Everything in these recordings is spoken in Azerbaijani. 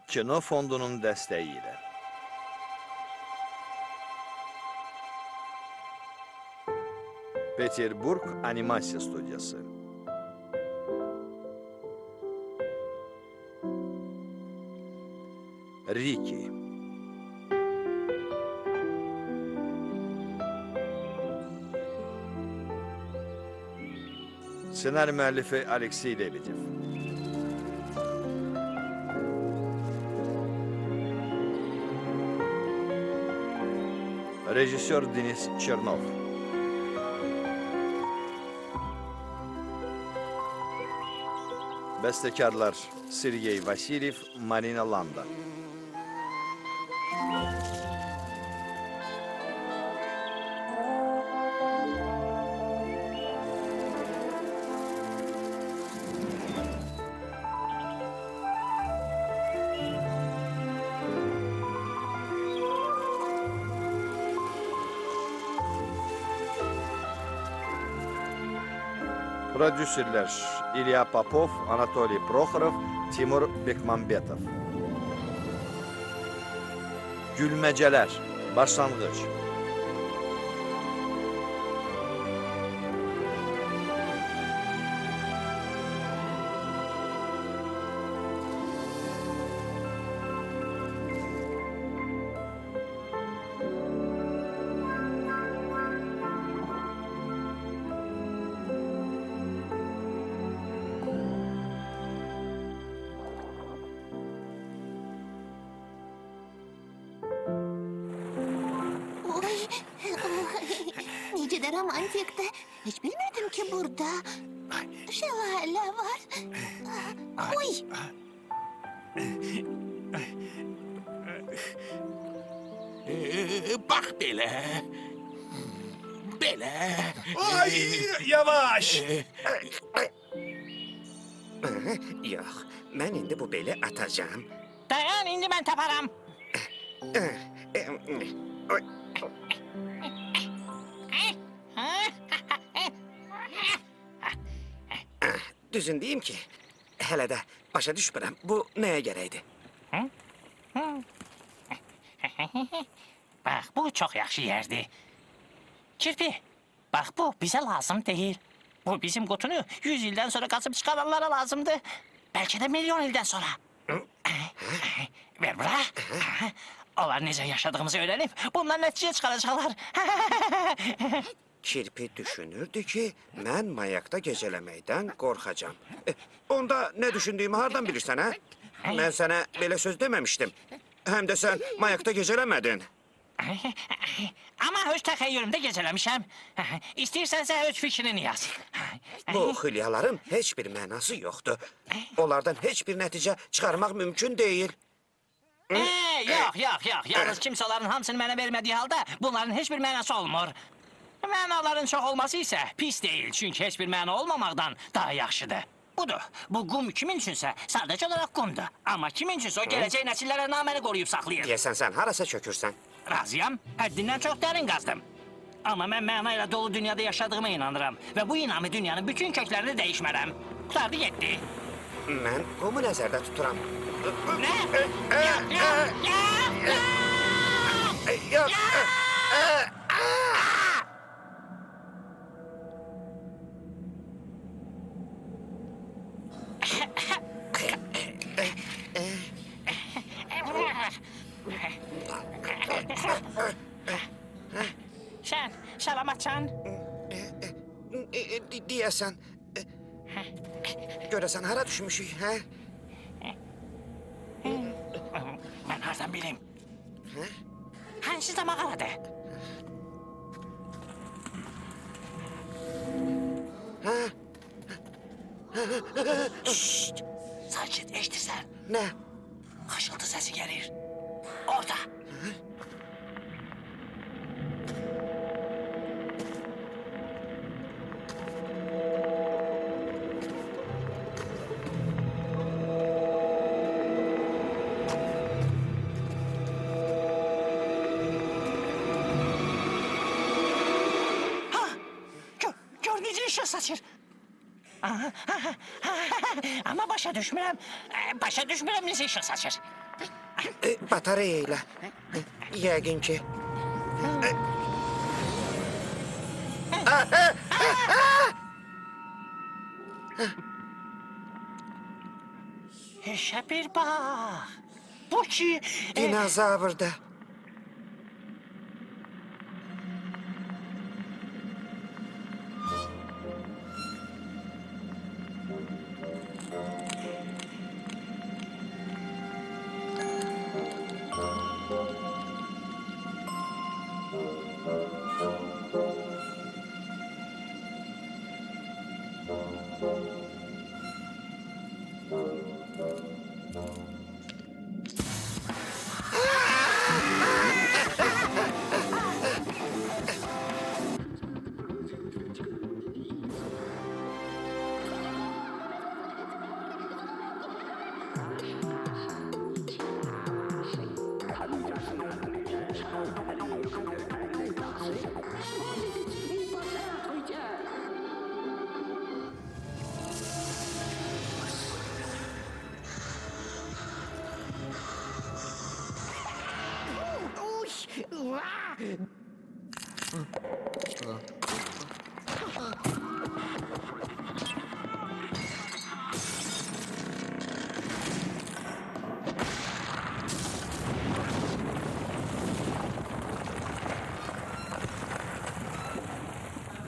Kino fondunun dəstəyi ilə. Peterburg Animasiya Studiyası. Riki. Senaryo müəllifi Aleksey Lebedev. Rejissor Denis Chernov. Bəstəkarlar Sergey Vasilyev, Marina Landa. Prodüserlər İlya Popov, Anatoliy Proxorov, Timur Bekmambetov. Gülməcələr, başlanğıc. Necə də romantikdir. Heç bilmirdim ki, burada şəlalə var. Uy! Bax belə. Belə. Ay, yavaş. Yox, mən indi bu beli atacağım. Dayan, indi mən taparam. Düzün deyim ki, hələ də başa düşmürəm, bu nəyə gərəkdir? Bax, bu çox yaxşı yerdir. Kirpi, bax bu bizə lazım deyil. Bu bizim qutunu 100 ildən sonra qazıb çıxaranlara lazımdır. Bəlkə də milyon ildən sonra. Ver bura. Onlar necə yaşadığımızı öyrənib, bundan nəticə çıxaracaqlar. Kirpi düşünürdü ki, mən mayakda gecələməkdən qorxacam. Onda nə düşündüyümü hardan bilirsən, hə? Mən sənə belə söz deməmişdim. Həm də sən mayakda gecələmədin. Amma öz təxəyyülümdə gecələmişəm. İstəyirsənsə öz fikrini yaz. Bu xülyaların heç bir mənası yoxdur. Onlardan heç bir nəticə çıxarmaq mümkün deyil. Yox. Yalnız kimsə onların hamısını mənə vermədiyi halda bunların heç bir mənası olmur. Mənaların çox olması isə pis deyil, çünki heç bir məna olmamaqdan daha yaxşıdır. Budur, bu qum kimin üçünsə sadəcə olaraq qumdur. Amma kimin üçünsə o gələcək nəsillərə naməni qoruyub saxlayır. Deyəsən sən harasa çökürsən. Razıyam, həddindən çox dərin qazdım. Amma mən məna ilə dolu dünyada yaşadığıma inanıram və bu inamı dünyanın bütün köklərini dəyişmərəm. Qutardı, getdi. Mən qumu nəzərdə tuturam. Nə? Yox. Sən, salamatsan? Deyəsən. Görəsən hara düşmüşük, hə? Mən hardan bilim? Hansı da mağaradır? Şşt! Sakit, eşitirsən? Nə? Xışıltı səsi gəlir. Orada. Gör necə işıq saçır. Amma başa düşmürəm necə işıq saçır. Batareya ilə. Yəqin ki. İşe bir bak. Bu ki... Dinozavrda.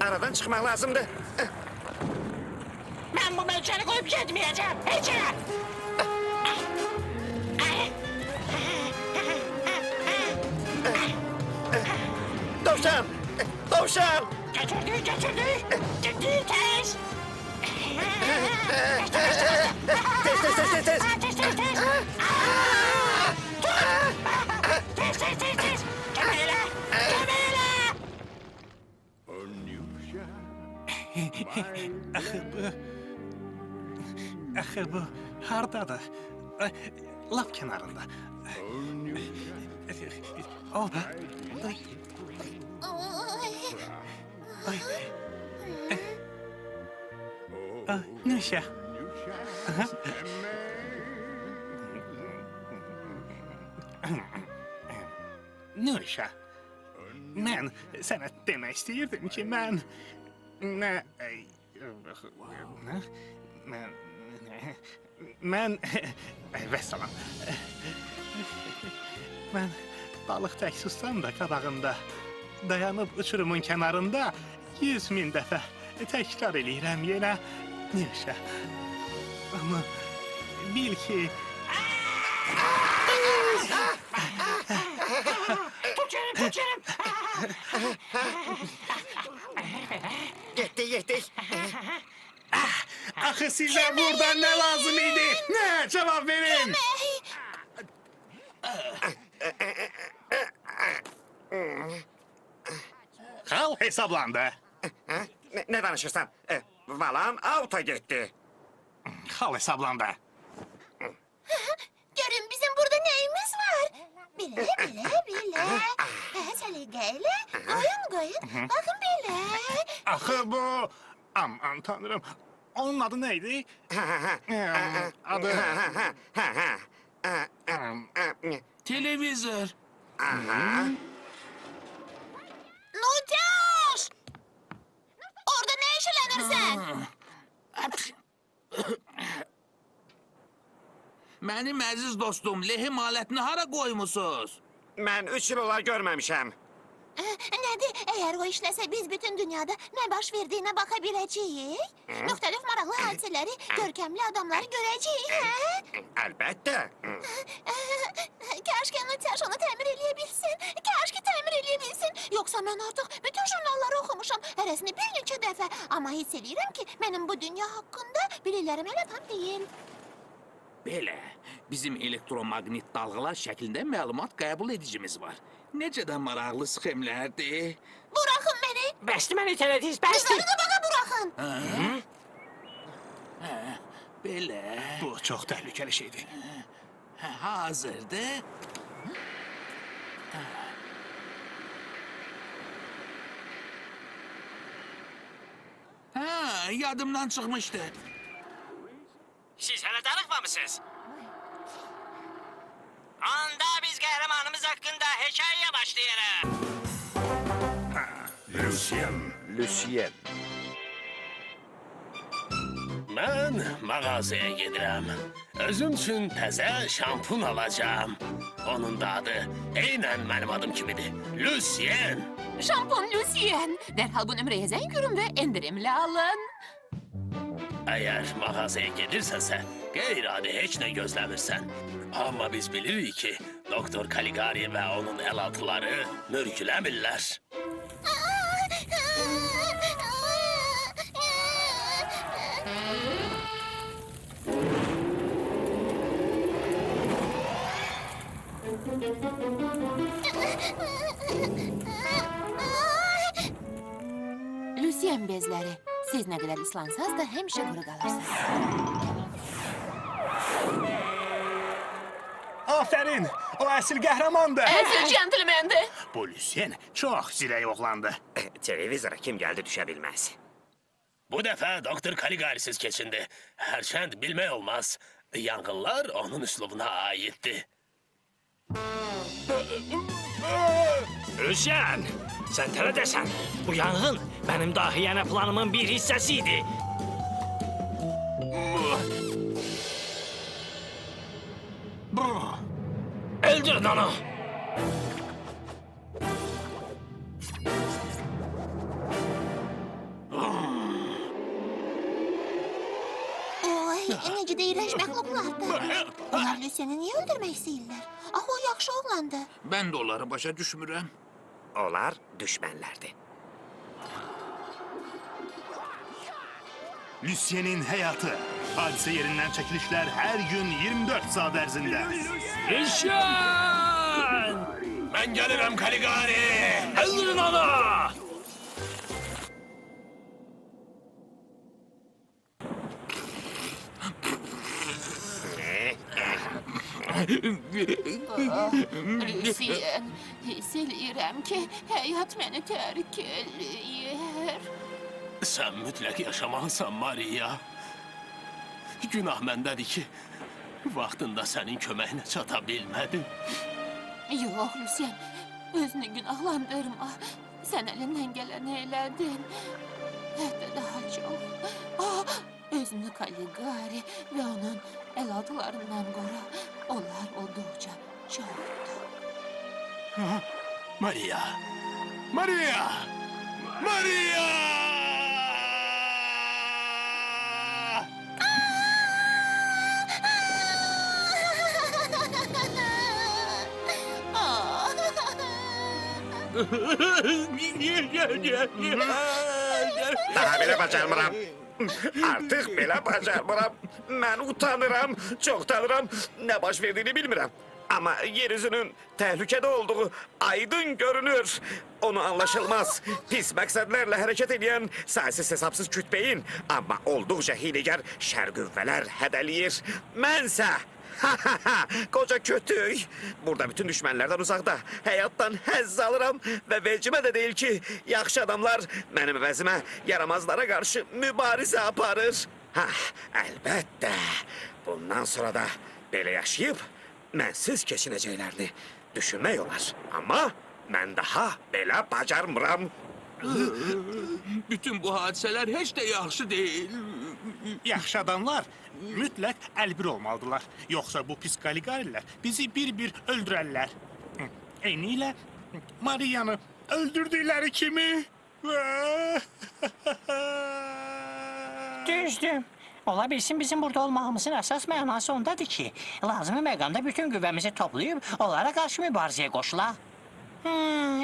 Aradan çıkmak lazımdı. Ben bu melçeri koyup gitmeyeceğim. Hiç yere. Tavşan! Tavşan! Götürdü, götürdü. Gitti, tez. Tez, tez, tez, tez, tez! Tez, tez, tez. Tez, tez, tez, tez. Kemerle, kemerle. Axı bu hardadır? Lap kənarında. O, ay, ay. Nüşə. Nüşə. Mən sənə demək istəyirdim ki, mən... Mən... Vəssalam. Mən balıq tək sussam da qabağında, dayanıb uçurumun kənarında 100.000 dəfə təkrar eləyirəm yenə Nüşə. Amma bil ki... Tüçürüm. Getdik. Axı sizə buradan nə lazım idi? Nə? Cavab verin! Xal hesablandı. Ne danışırsan? Valan auta gitti. Xal hesablandı. Görün bizim burada neyimiz var? Bile. Səliqəyle qoyun. Bakın bile. Axı bu... Aman tanrım. Onun adı neydi? Adı... Televizor. Nutyas! Orada ne işlənirsən? Mənim əziz dostum, lehim alətini hara qoymusunuz? Ben 3 yıl olar görmemişim. Nədir? Eğer o işləsə biz bütün dünyada ne baş verdiğine bakabileceğiz. Müxtəlif maraqlı hadisələri, görkəmli adamları görəcəyik, hə? Elbette. Keşke Nutyas onu təmir eləyə Keşke təmir eləyə Yoksa mən artıq bütün jurnalları oxumuşam. Hərəsini bir neçə dəfə. Amma hiss edirəm ki, mənim bu dünya haqqında bilirlərim elə tam deyil. Belə, bizim elektromagnet dalğalar şəklində məlumat qəbul edicimiz var. Necə də maraqlı sxemlərdir. Bırakın beni. Bəsdi məni itələdiniz, bəsdi. Kızlarını bana bırakın. Belə, Bu çox təhlükəli şeydir. hazırdır. Yadımdan çıxmışdı. Siz hələ darıxmamısınız? 10 hakkında hikayeye başlayalım. Lucien. Mən mağazaya gedirəm. Özüm üçün təzə şampun alacağım. Onun da adı eynən mənim adım kimidir. Lucien. Şampon Lucien. Derhal bu nömrəyə zəng görün və endirimli alın. Əgər mağazaya gedirsənsə, qeyri-adi heç nə gözləmirsən. Amma biz bilirik ki, Doktor Caligari və onun əlaltıları mürgüləmirlər. Lucien bezləri. Siz nə qədər ıslansaz da həmişə quru qalırsınız. Aferin, o əsl qəhrəmandır. Əsil centilmendir. Bu Lucien çox zirək oğlandı. Televizora kim gəldi düşə bilməz. Bu dəfə Doktor Caligari'siz keçindi. Hərçənd bilmək olmaz. Yanğınlar onun üslubuna aiddir. Lucien, sən tərədəsən. Bu yanğın mənim dahiyənə planımın bir hissəsi idi. Öldürün onu. Oy, necə də iyrənc məxluqlardır. Onlar Lucien'i niyə öldürmək istəyirlər? Axı o yaxşı oğlandı. Ben de onları başa düşmürəm. Onlar düşmənlərdir. Lucien'in həyatı. Hadisə yerindən çəkilişlər hər gün 24 saat ərzində. Lucien! Mən gəlirəm Caligari. Öldürün onu. Lucien, hiss eləyirəm ki, həyat məni tərk eləyir. Sən mütləq yaşamalısan, Maria. Günah məndədir ki, vaxtında sənin köməyinə çata bilmədim. Yox, Lucien, özünü günahlandırma. Sən əlindən gələni elədin. Hətta daha çox. Özünü Caligari və onun əlaltılarından qora. Onlar olduqca çoxdur. Maria! Maria! Maria! Daha belə bacarmıram. Artıq belə bacarmıram. Mən utanıram, çox utanıram. Nə baş verdiyini bilmirəm. Amma yeryüzünün təhlükədə olduğu aydın görünür. Onu anlaşılmaz, pis məqsədlərlə hərəkət edən saysız hesabsız kütbeyin, amma olduqca hiləgər şər qüvvələr hədəliyir. Mənsə qoca kötük. Burada bütün düşmənlərdən uzaqda həyatdan həzz alıram və vecimə də deyil ki, yaxşı adamlar mənim əvəzimə yaramazlara qarşı mübarizə aparır. Əlbəttə, bundan sonra da belə yaşayıb mənsiz keçinəcəklərini düşünmək olar. Amma mən daha belə bacarmıram. Bütün bu hadiseler hiç de yaxşı değil. Yaxşı adamlar mütləq əlbir olmalıdırlar. Yoxsa bu pis Caligari'lər bizi bir-bir öldürərlər. Eynilə Maria'nı öldürdükləri kimi. Düzdür. Ola bilsin bizim burada olmağımızın əsas mənası ondadır ki, lazımi məqamda bütün qüvvəmizi toplayıb onlara qarşı mübarizəyə qoşulaq.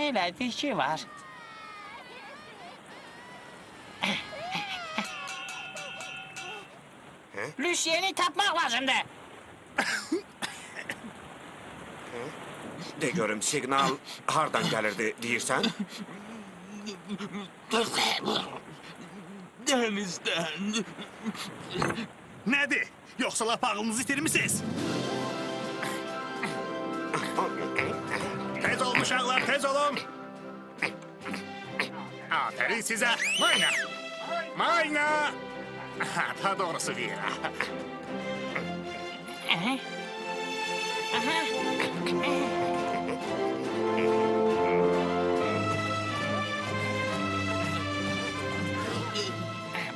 Elədir ki, var. Lucien'i tapmaq lazımdır. De görüm siqnal hardan gəlirdi deyirsən? Denizden. Nədir? Yoxsa lap ağlınızı itirmisiniz? Tez olun uşaqlar, tez olun. Aferin sizə. Mayna. Mayna. Daha doğrusu değil. Aha. Aha.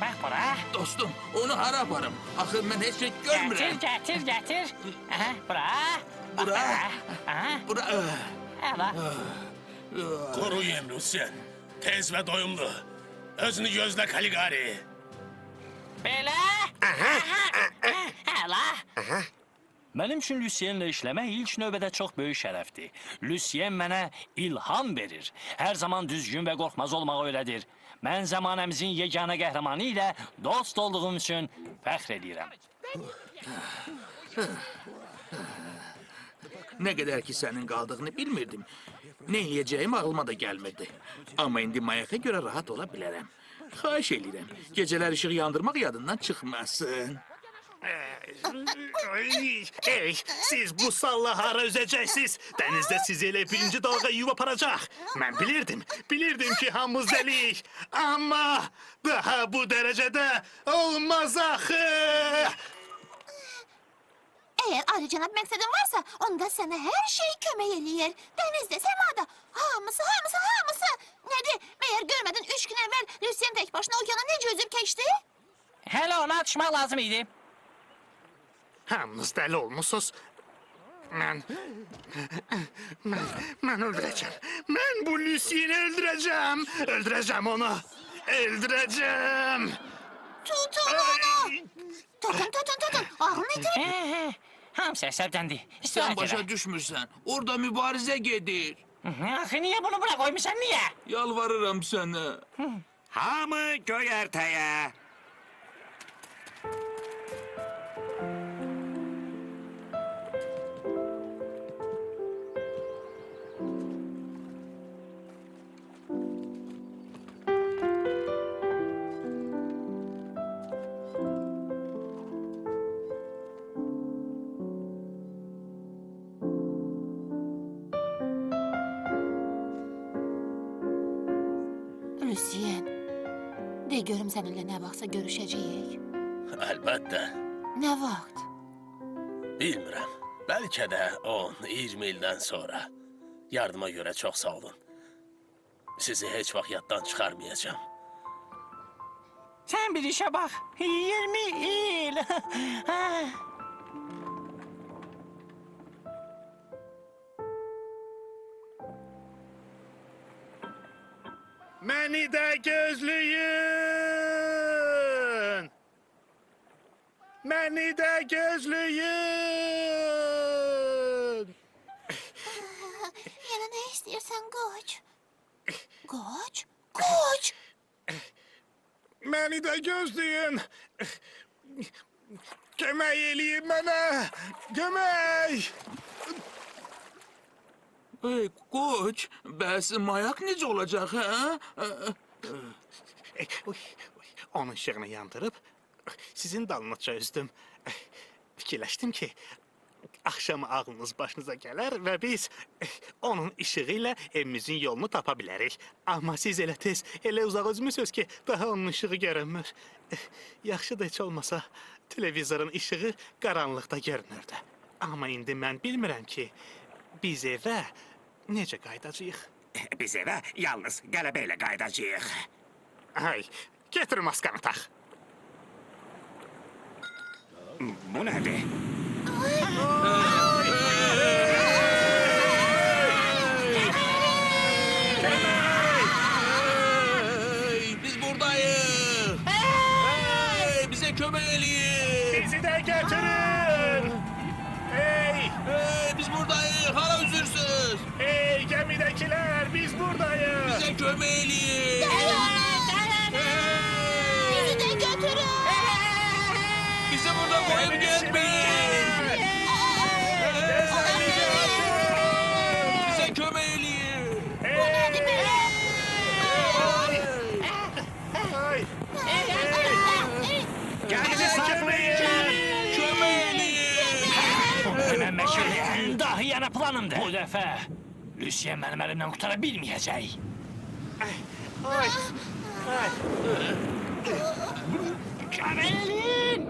Bak bura. Dostum, onu hara aparım? Axı mən heç şey görmürəm. Getir. Aha, bura. Bura. Aha, Bura... hala. Koruyun Lucien. Tez ve doyumlu. Özünü gözle Caligari. Belə. Hala. Mənim üçün Lucienlə işləmək ilk növbədə çox böyük şərəfdir. Lucien mənə ilham verir. Hər zaman düzgün və qorxmaz olmağı öyrədir. Mən zamanəmizin yeganə qəhrəmanı ilə dost olduğum üçün fəxr edirəm. Nə qədər ki sənin qaldığını bilmirdim. Nə eləyəcəyim ağlıma da gəlmirdi. Amma indi mayaka görə rahat ola bilərəm. Xahiş edirəm, gecələr işıq yandırmaq yadından çıxmasın. Ey, siz bu salla hara üzəcəksiniz? Dənizdə sizi elə birinci dalğa yuyub aparacaq. Mən bilirdim ki, hamımız dəliyik. Amma daha bu dərəcədə olmaz axı. Eğer ayrıcanat məqsədin varsa, onda sənə hər şey kömək eləyir. Dənizdə, səmada, hamısı. Nədir, məyər görmədin 3 gün əvvəl Lucien tək başına okeana necə üzüb keçdi? Hələ ona atışmaq lazım idi. Hamınız dəli olmusunuz. Mən öldürəcəm. Mən bu Lucien'i öldürəcəm. Öldürəcəm onu. Öldürəcəm. Tutun onu! Tutun, ağlını itir. Hamısı əsəbdəndi. Sən İstirahət başa elə. düşmürsən. Orada mübarizə gedir. Axı, niyə bunu bura qoymusan, niyə? Yalvarıram sənə. Hamı göyərtəyə. Lucien, de görüm səninlə nə vaxtsa görüşəcəyik. Elbette. Nə vaxt? Bilmirəm. Belki de 10-20 ildən sonra. Yardıma göre çok sağ olun. Sizi hiç vaxt yaddan çıxarmayacağım. Sən bir işə bax. 20 il. Məni də gözləyin. Məni də gözləyin. Yenə nə istəyirsən, Qoç? Qoç! Məni də gözləyin. Kömək eləyin mənə. Kömək. Ey, Qoç, bəs mayak necə olacaq, hə? Onun işığını yandırıb sizin dalınca üzdüm. Fikirləşdim ki, axşam ağlınız başınıza gələr və biz onun işığı ilə evimizin yolunu tapa bilərik. Amma siz elə tez, elə uzaq üzmüsünüz ki, daha onun işığı görünmür. Yaxşı da heç olmasa televizorun işığı qaranlıqda görünürdü. Amma indi mən bilmirəm ki, biz evə necə qaydacağıq? Biz evə yalnız qələbə ilə qaydacağıq. Ay, getir maskanı tax. Bu nədir? Hey, biz buradayız. Hey, bize kömək eləyin. Bizi də götürün! Hey! Hey, biz buradayız. Hara üzürsünüz? Hey gemidəkilər, biz buradayıq! Bize kömək eləyin. Bizi de götürün! Bizi burada koyup gitmeyin. Bize kömək eləyin. Ay! Bizi saxlayın! Kömək eləyin. Mən məşğuliyəm. Dahi yana planımdır. Bu dəfə Lucien mənim əlimdən qutara bilməyəcək. Köməlin!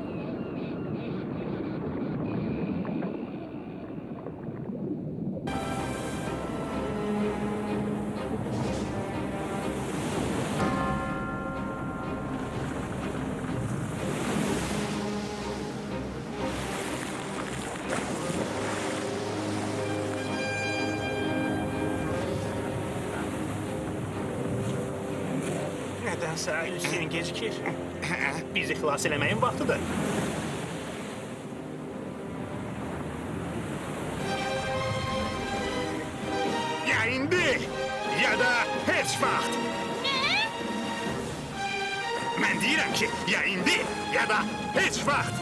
Nədənsə Lucien gecikir. Bizi xilas eləməyin vaxtıdır. Ya indi, ya da heç vaxt. Mən deyirəm ki, ya indi, ya da heç vaxt.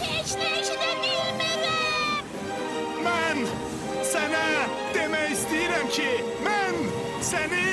Heç nə eşidə bilmirəm. Mən sənə demək istəyirəm ki, mən səni...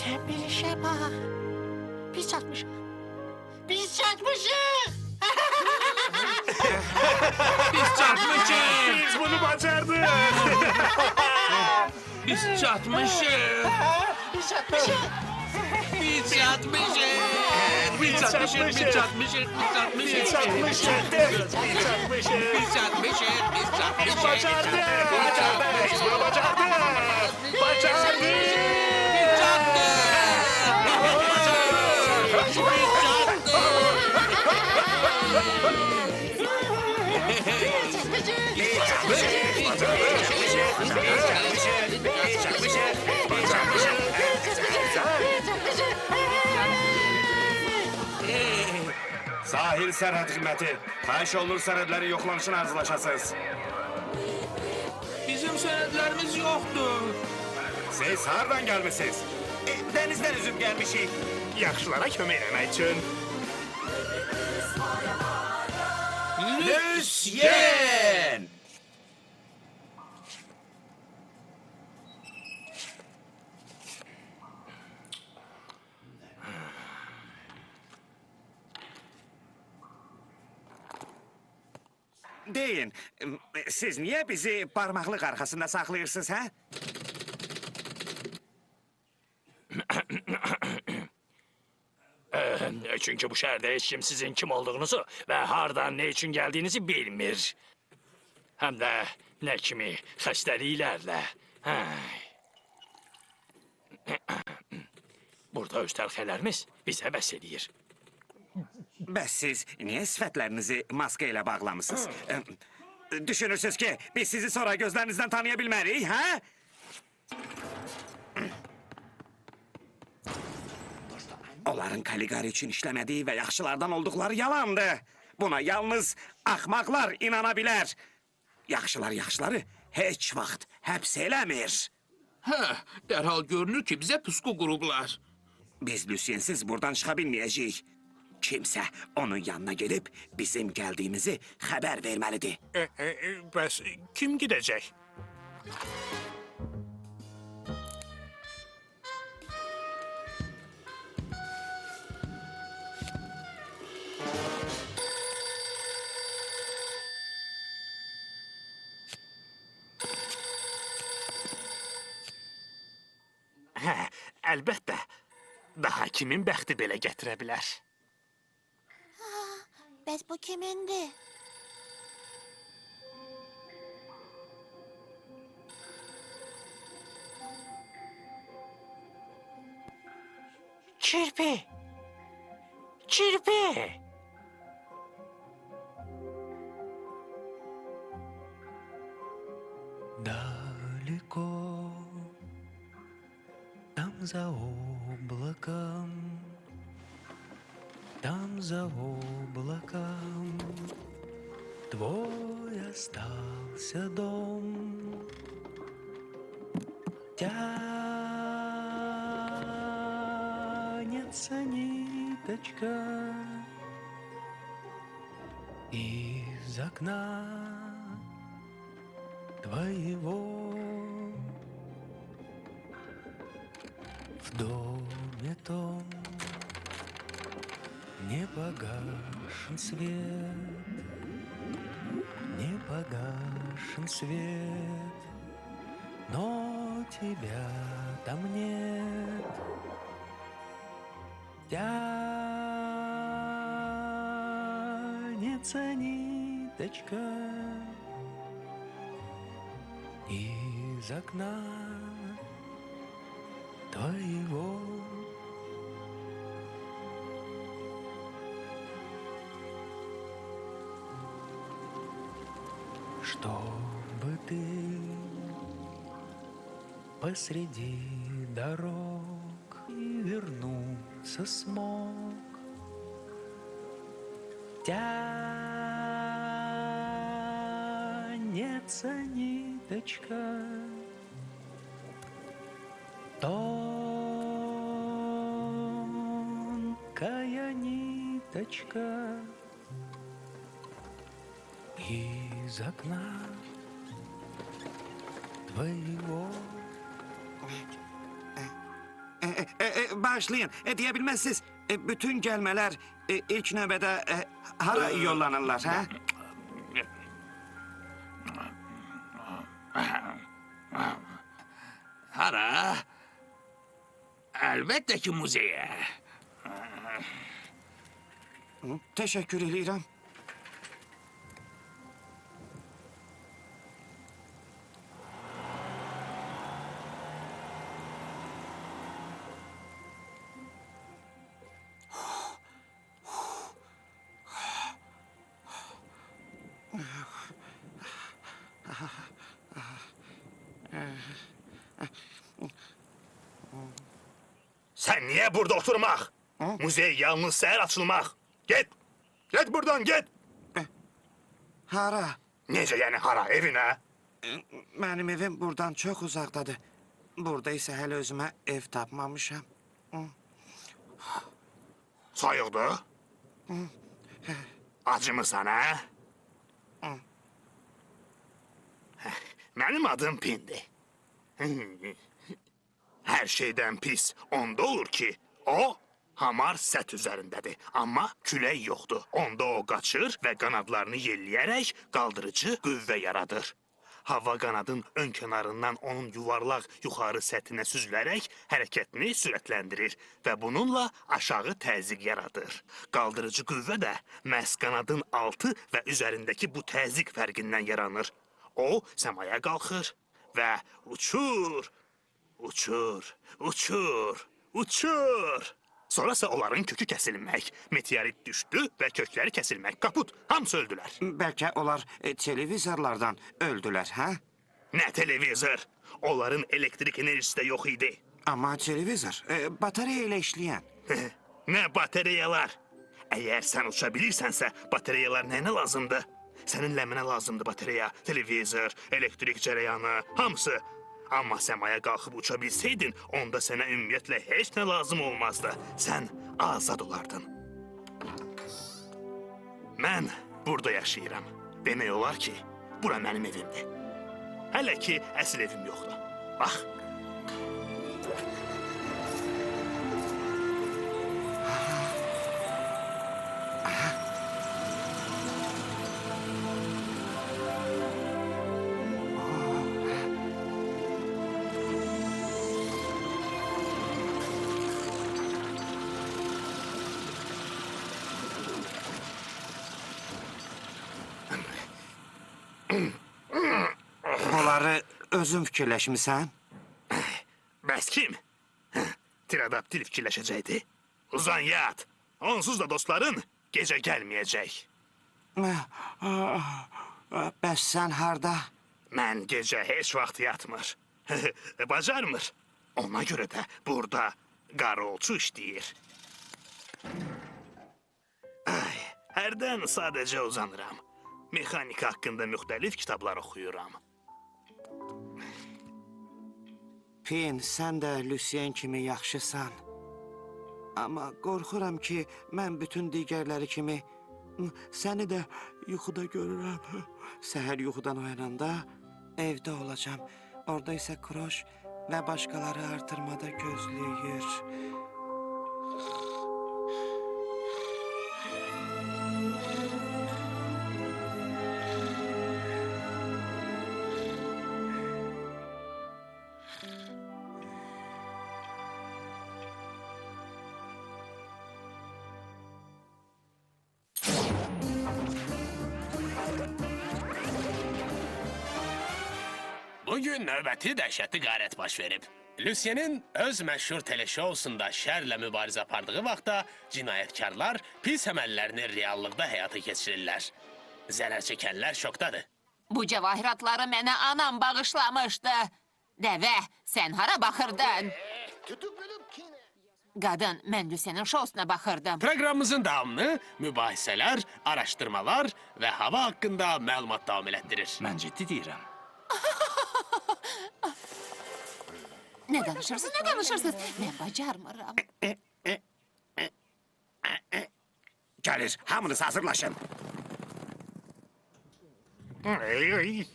Sen bir işe bak. Biz çatmışız. Biz çatmışız. Biz çatmışız. Biz bunu bacardık. Biz çatmışız. Biz çatmışız. Biz çatmışız. Biz çatmışız. Biz çatmışız. Biz çatmışız. Biz çatmışız. Biz çatmışız. Biz çatmışız. Biz çatmışız. Bacardık. Bacardık. Biz bunu bacardık. Bacardık. Biz çattık. Biz Sahil sərhəd xidməti. Xahiş olunur sənədlərin yoxlanışını arzulaşasınız. Bizim senedlerimiz yoktu. Siz hardan gəlmisiniz? Dənizdən üzüb gəlmişik. Yaxşılara kömək eləmək üçün. Lucien! Deyin, siz niye bizi parmaklık arkasında saklıyorsunuz, ha? Çünkü bu şehirde hiç kim sizin kim olduğunuzu ve hardan ne için geldiğinizi bilmir. Hem de ne kimi xəstəliklərlə. Burada öz təlxələrimiz bizə bəs edir. Bəs siz niye sifətlərinizi maska ilə bağlamışsınız? Düşünürsünüz ki, biz sizi sonra gözlerinizden tanıyabilmeliyiz, ha? Onların Kaligari için işlemediği ve yaxşılardan oldukları yalandı. Buna yalnız axmaqlar inanabilir. Yaxşılar yaxşıları heç vaxt həbs eləmir. Hə, dərhal görünür ki, bizə pusku qurublar. Biz Luciensiz buradan çıxa bilməyəcəyik. Kimsə onun yanına gelip bizim geldiğimizi xəbər verməlidir. Bəs kim gidəcək? kimin bəxti belə gətirə bilər? Bəs bu kimindi? Kirpi! Kirpi! Далеко, там за облаком, там за облаком твой остался дом. Тянется ниточка из окна твоего. В доме том не погашен свет, не погашен свет, но тебя там нет. Тянется ниточка из окна твоего. Чтобы ты посреди дорог и вернуться смог. Тянется ниточка тонкая ниточка из окна твоего. Bağışlayın, deyə bilməzsiniz, bütün gəlmələr ilk növbədə hara yollanırlar, hə? Hara? Əlbəttə ki, muzeyə. Təşəkkür edirəm. Sən niyə burada oturmaq? Muzey yalnız səhər açılmaq. Get! Get buradan, get! Hara? Necə yəni hara, evinə? Mənim evim buradan çox uzaqdadır. Burada isə hələ özümə ev tapmamışam. Sayıqdır? Acımırsan, hə? Mənim adım Pindir. Hər şeydən pis onda olur ki, o hamar sət üzərindədir. Amma külək yoxdur. Onda o qaçır və qanadlarını yelləyərək qaldırıcı qüvvə yaradır. Hava qanadın ön kənarından onun yuvarlaq yuxarı səthinə süzülərək hərəkətini sürətləndirir və bununla aşağı təzyiq yaradır. Qaldırıcı qüvvə də məhz qanadın altı və üzərindəki bu təzyiq fərqindən yaranır. O səmaya qalxır və uçur, uçur, uçur, uçur. Sonrası onların kökü kəsilmək, meteorit düşdü və kökləri kəsilmək, kaput, hamısı öldülər. Bəlkə onlar televizorlardan öldülər, hə? Nə televizor? Onların elektrik enerjisi də yox idi. Amma televizor, batareya ilə işləyən. Nə batareyalar? Əgər sən uça bilirsənsə, batareyalar nəyinə lazımdır? Sənin ləminə lazımdır batareya, televizor, elektrik cərəyanı, hamısı. Amma səmaya qalxıb uça bilsəydin, onda sənə ümumiyyətlə heç nə lazım olmazdı. Sən azad olardın. Mən burada yaşayıram. Demək olar ki, bura mənim evimdir. Hələ ki, əsl evim yoxdur. Bax. Bunları özün fikirləşmisən? Bəs kim? Tiradaptil fikirləşəcəkdi. Uzan yat. Onsuz da dostların gecə gəlməyəcək. Bəs sən harda? Mən gecə heç vaxt yatmır. Bacarmır. Ona görə də burada qarolçu işləyir. Ay, hərdən sadəcə uzanıram. Mexanika haqqında müxtəlif kitablar oxuyuram. Pin, sən də Lucien kimi yaxşısan. Amma qorxuram ki, mən bütün digərləri kimi səni də yuxuda görürəm. Səhər yuxudan oyananda evdə olacam. Orada isə Kroş və başqaları artırmada gözləyir. Bugün növbəti dəhşətli qarət baş verib. Lucienin öz məşhur teleşousunda şərlə mübarizə apardığı vaxtda cinayətkarlar pis əməllərini reallıqda həyata keçirirlər. Zərər çəkənlər şokdadır. Bu cəvahiratları mənə anam bağışlamışdı. Dəvə, sən hara baxırdın? Qadın, mən Lucienin şousuna baxırdım. Proqramımızın davamını mübahisələr, araşdırmalar və hava haqqında məlumat davam elətdirir. Mən ciddi deyirəm. Nə danışırsınız? Mən bacarmıram. Gəlir, hamınız hazırlaşın. Ay.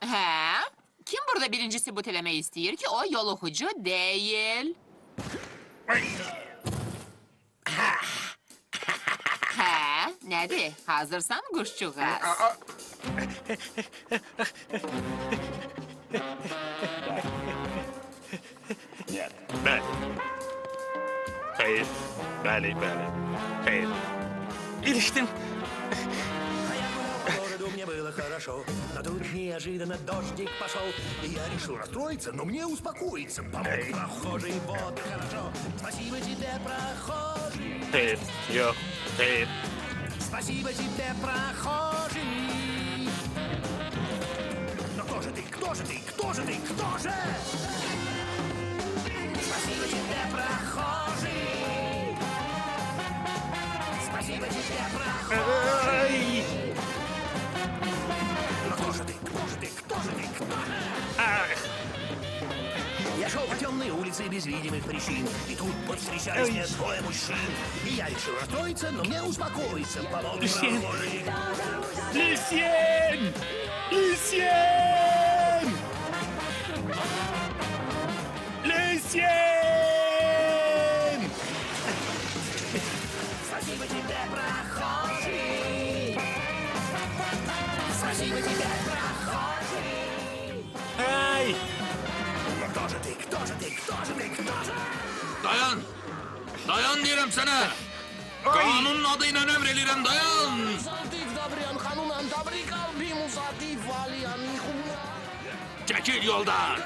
Hə? Kim burada birincisi bu eləmək istəyir ki, o yoluxucu deyil? Hə? Nədir? Hazırsan quşçuğaz? Bəli. Xeyr. Bəli. Xeyr. İlişdim. Мне было хорошо, но тут неожиданно дождик пошел. И я решил расстроиться, но мне успокоиться. Помог прохожий, вот и хорошо. Спасибо тебе, прохожий. Xeyr. Yox. Xeyr. Спасибо тебе, прохожий. Но кто же ты, кто же ты, кто же ты, кто же? Спасибо тебе, прохожий. Спасибо тебе, прохожий. Но кто же ты, кто же ты, кто же ты, кто же? Я шел по темной улице без видимых причин, и тут повстречались мне двое мужчин. И я решил расстроиться, но мне успокоиться. Помог Lucien! прохожий. Lucien! Lucien! Lucien! Спасибо тебе, прохожий. Спасибо тебе, прохожий. Ay! Но кто же ты, кто же ты, кто же ты, кто же? Dayan! Dayan deyirəm sənə! Qanunun adıyla əmr eləyirəm, dayan! Çəkil yoldan!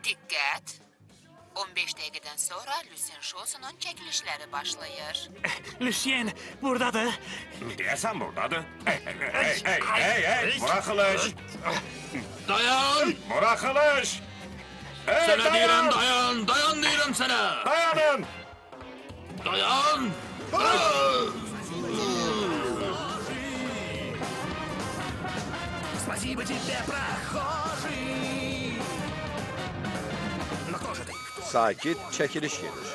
Diqqət! 15 dəqiqədən sonra Lucien şousunun çəkilişləri başlayır. Lucien buradadır. Deyəsən buradadır. Hey, buraxılış. Dayan! Buraxılış. Sənə deyirəm, dayan! Dayan deyirəm sənə! Dayanın. Dayan! Спасибо тебе, прохожий. Но кто же ты? Sakit çəkiliş gedir.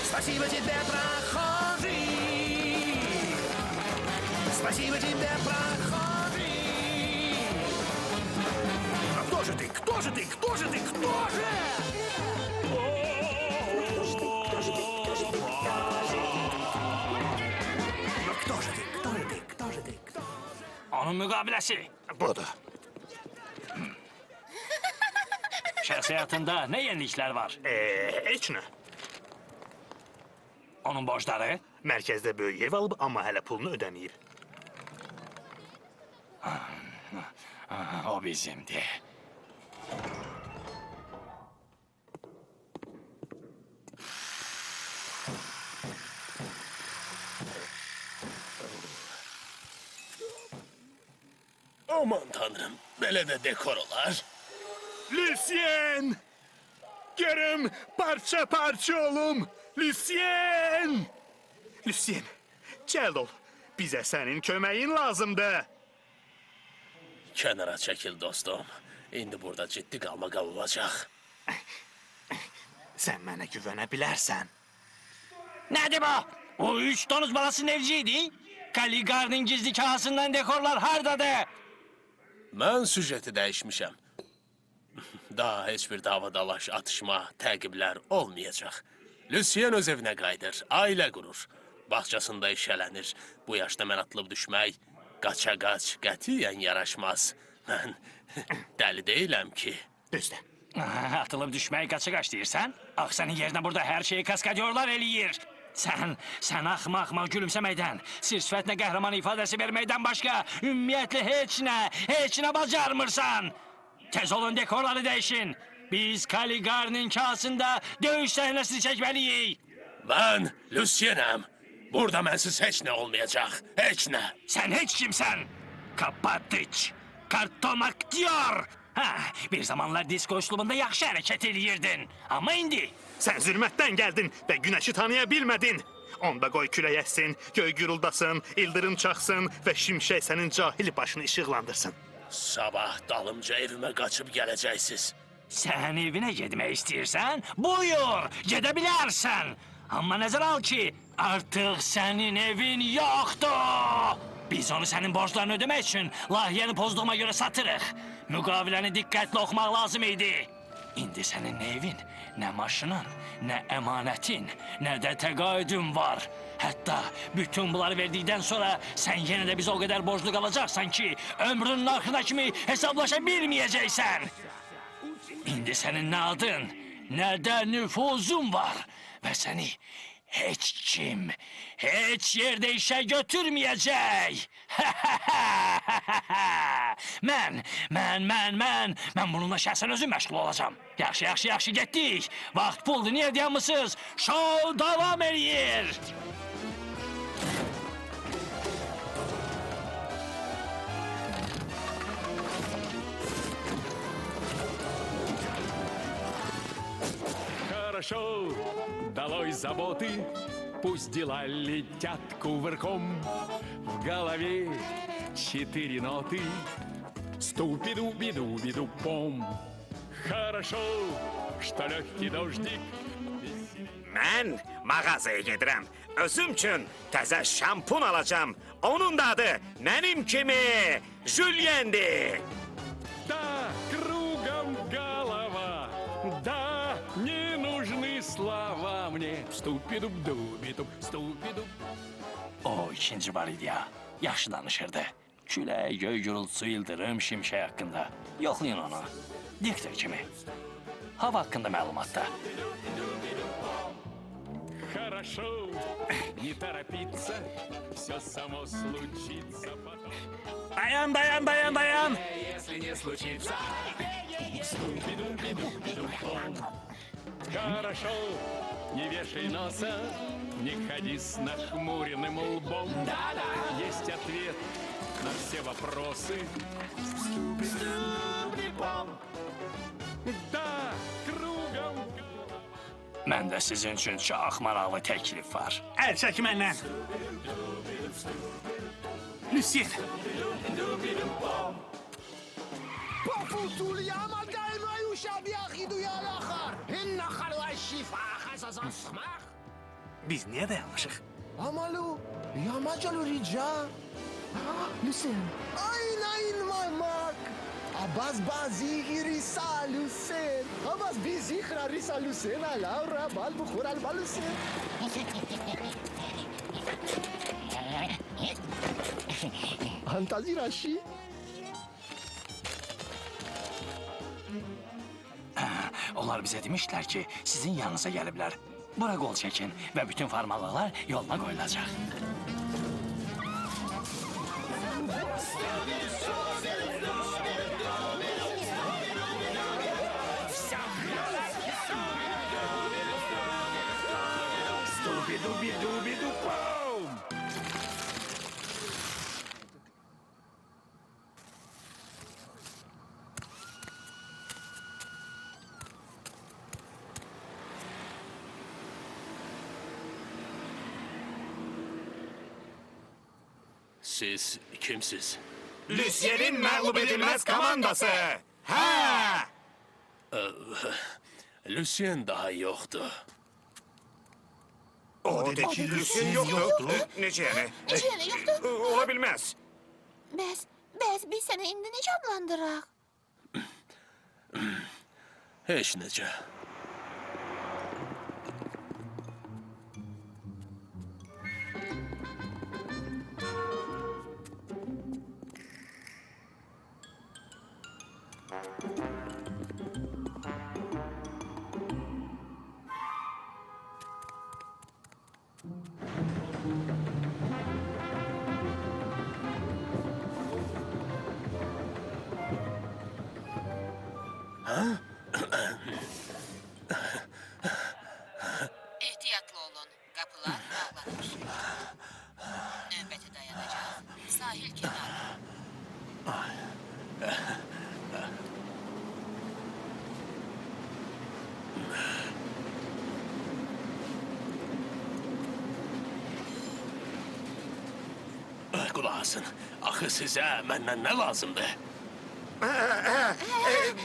Спасибо тебе, прохожий. Спасибо тебе, прохожий. А кто же ты? Кто же ты? Кто же ты? Кто же? Но кто же ты? Кто же ты? Кто же ты? Кто? Onun müqabiləsi. budur. Şəxsiyyətində nə yeniliklər var? Heç nə. Onun borcları? Mərkəzdə böyük ev alıb, amma hələ pulunu ödəməyib. O bizimdir. Aman tanrım, belə də dekor olar. Lucien! Görüm, parça olum. Lucien! Lucien, gəl ol. Bizə sənin köməyin lazımdır. Kənara çəkil dostum. İndi burada ciddi qalmaqa olacaq. Sən mənə güvənə bilərsən. Nədir bu? O 3 donuz balası nevciydi. Kaligar'ın gizli kahasından dekorlar hardadır? Mən süjeti dəyişmişəm. Daha heç bir davadalaş, atışma, təqiblər olmayacaq. Lucien öz evinə qayıdır, ailə qurur. Bağçasında işələnir. Bu yaşda mən atılıb düşmək, qaça-qaç qətiyyən yaraşmaz. Mən dəli deyiləm ki. Düzdür. Atılıb düşməyi qaça-qaç deyirsən? Ax, sənin yerinə burada hər şeyi kaskadyorlar eləyir. Sən axmaq gülümsəməkdən, sir-sifətinə qəhrəman ifadəsi verməkdən başqa ümumiyyətlə heç nə bacarmırsan. Tez olun dekorları dəyişin. Biz Kaligar'ın kahasında döyüş səhnəsini çəkməliyik. Mən Lucienəm. Burada mənsiz heç nə olmayacaq, heç nə. Sən heç kimsən. Kapatıç, karton aktyor. Bir zamanlar disko üslubunda yaxşı hərəkət eləyirdin. Amma indi... Sən zülmətdən gəldin və günəşi tanıya bilmədin. Onda qoy külək əssin, göy guruldasın, ildırım çaxsın və şimşək sənin cahil başını işıqlandırsın. Sabah dalımca evimə qaçıb gələcəksiniz. Sən evinə getmək istəyirsən? Buyur, gedə bilərsən. Amma nəzər al ki, artıq sənin evin yoxdur. Biz onu sənin borclarını ödəmək üçün layihəni pozduğuma görə satırıq. Müqaviləni diqqətlə oxumaq lazım idi. İndi sənin nə evin, nə maşının, nə əmanətin, nə də təqaüdün var. Hətta bütün bunları verdikdən sonra sən yenə də bizə o qədər borclu qalacaqsan ki, ömrünün axırına kimi hesablaşa bilməyəcəksən. İndi sənin nə adın, nə də nüfuzun var və səni heç kim, heç yerdə işə götürməyəcək. Mən bununla şəxsən özüm məşğul olacağım. Yaxşı, getdik. Vaxt puldur, niyə dayanmısınız? Şou davam eləyir. Хорошо, долой заботы, пусть дела летят кувырком. В голове 4 ноты, ступи-дуби-дуби-дупом. Хорошо, что легкий дождик. Mən mağazaya gedirəm. Özüm üçün təzə şampun alacağım. Onun da adı mənim kimi Julien'dir. Да, кругом голова, да, не нужны слова мне. Ступи-дуб-дуби-дуб, ступи-дуб. O ikinci var idi ya. Yaxşı danışırdı. Külək, göy gürültüsü, ildırım, şimşək haqqında. Yoxlayın onu. Diktor kimi. Hava haqqında məlumatda. Хорошо, не торопиться, все само случится потом. Dayan. Если не случится, хорошо, не вешай носа, не ходи с нахмуренным лбом. Есть ответ на все вопросы. Да, kruгом. Məndə sizin üçün çox maraqlı təklif var. Əl çək məndən. Lucien. פפוטו לי המגעים היו שם יחידו יחר הנחלו השיפה חסס הסמך Biz niyə dayanmışıq? עמלו ימג'לו ריג'ה לוסן אין ממק אבאז בזיגי ריסה לוסן אבאז ביזיכרה ריסה לוסן עליו רבל בחור על בלוסן הנתזי ראשי Onlar bizə demişdilər ki, sizin yanınıza gəliblər. Bura qol çəkin və bütün formalıqlar yoluna qoyulacaq. Дуби-дуби-дуби-ду-пам! Siz kimsiz? Lucien'in məğlub edilməz komandası. Hə! Lucien daha yoxdur. O dedi ki, Lucien yoxdur. Necə yəni? Necə yəni yoxdur? Ola bilməz. Bəs biz səni indi necə adlandıraq? Heç necə. Ehtiyatlı olun. Kapılar bağlanır. Növbəti dayanacaq. Sahil kenarı. Qulaq asın. Axı sizə məndən nə lazımdır?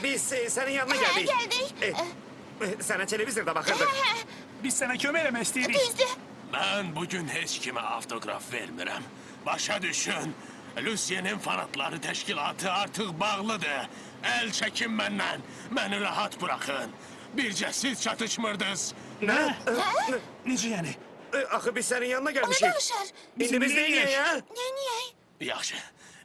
Biz sənin yanına gəldik. Gəldik. Sənə televizorda baxırdıq. Biz sənə kömək eləmək istəyirik. Düzdür. Mən bugün heç kimə avtoqraf vermirəm. Başa düşün. Lucienin fanatları təşkilatı artıq bağlıdır. Əl çəkin məndən. Məni rahat buraxın. Bircə siz çatışmırdınız. Nə? Necə yəni? Axı biz sənin yanına O nə gəlmişik. danışır? İndi biz neyək ya? Neyək? Yaxşı.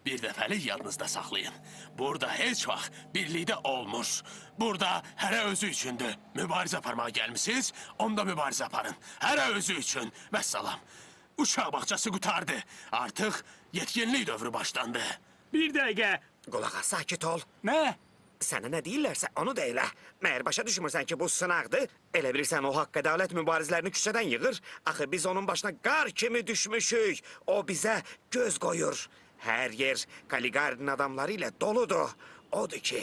Bir dəfəlik yadınızda saxlayın. Burada heç vaxt birlikdə olmuş. Burada hərə özü üçündür. Mübarizə aparmağa gəlmisiniz, onda mübarizə aparın. Hərə özü üçün. Vəssalam. Uşaq bağçası qutardı. Artıq yetkinlik dövrü başlandı. Bir dəqiqə. Qulağa sakit ol. Nə? Sənə nə deyirlərsə onu da elə. Məyər başa düşmürsən ki, bu sınaqdır? Elə bilirsən o haqq ədalət mübarizlərini küçədən yığır. Axı biz onun başına qar kimi düşmüşük. O bizə göz qoyur. Hər yer Kaligarinin adamları ilə doludur. Odur ki,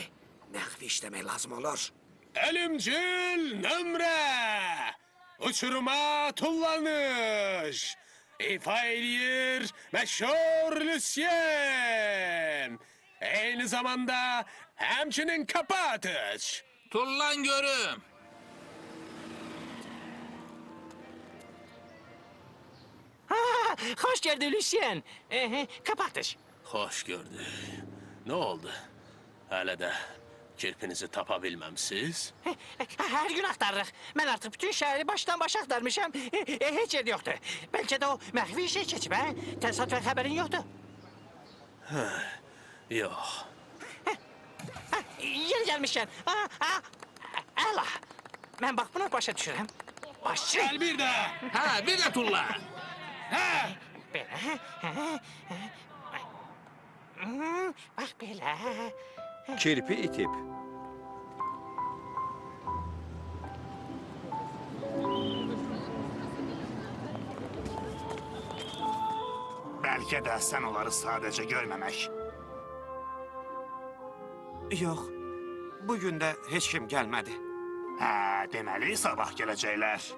nəğvi işləmək lazım olur. Elimcil nömrə! Uçuruma tullanış! İfa eləyir məşhur Lucien! Eyni zamanda həmçinin kapı atış! Tullan görüm. Xoş geldin Lucien. Kapatış. Xoş gördük. Nə oldu? Hələ də kirpinizi tapa bilməmsiz? Hər gün axtarırıq. Mən artıq bütün şəhəri başdan başa axtarmışam. Heç yer yoxdur. Bəlkə də o məxfi işə keçib, hə? Təsadüfən xəbərin yoxdur. Yox. Yeri gəlmişkən. Əla. Mən bax buna başa düşürəm. Başçı. Gel bir de. Ha bir de tulla. Ha. Belə. Bax belə. Kirpi itib. Bəlkə də sən onları sadəcə görməmək. Yox, bugün də heç kim gəlmədi. Hə, deməli sabah gələcəklər.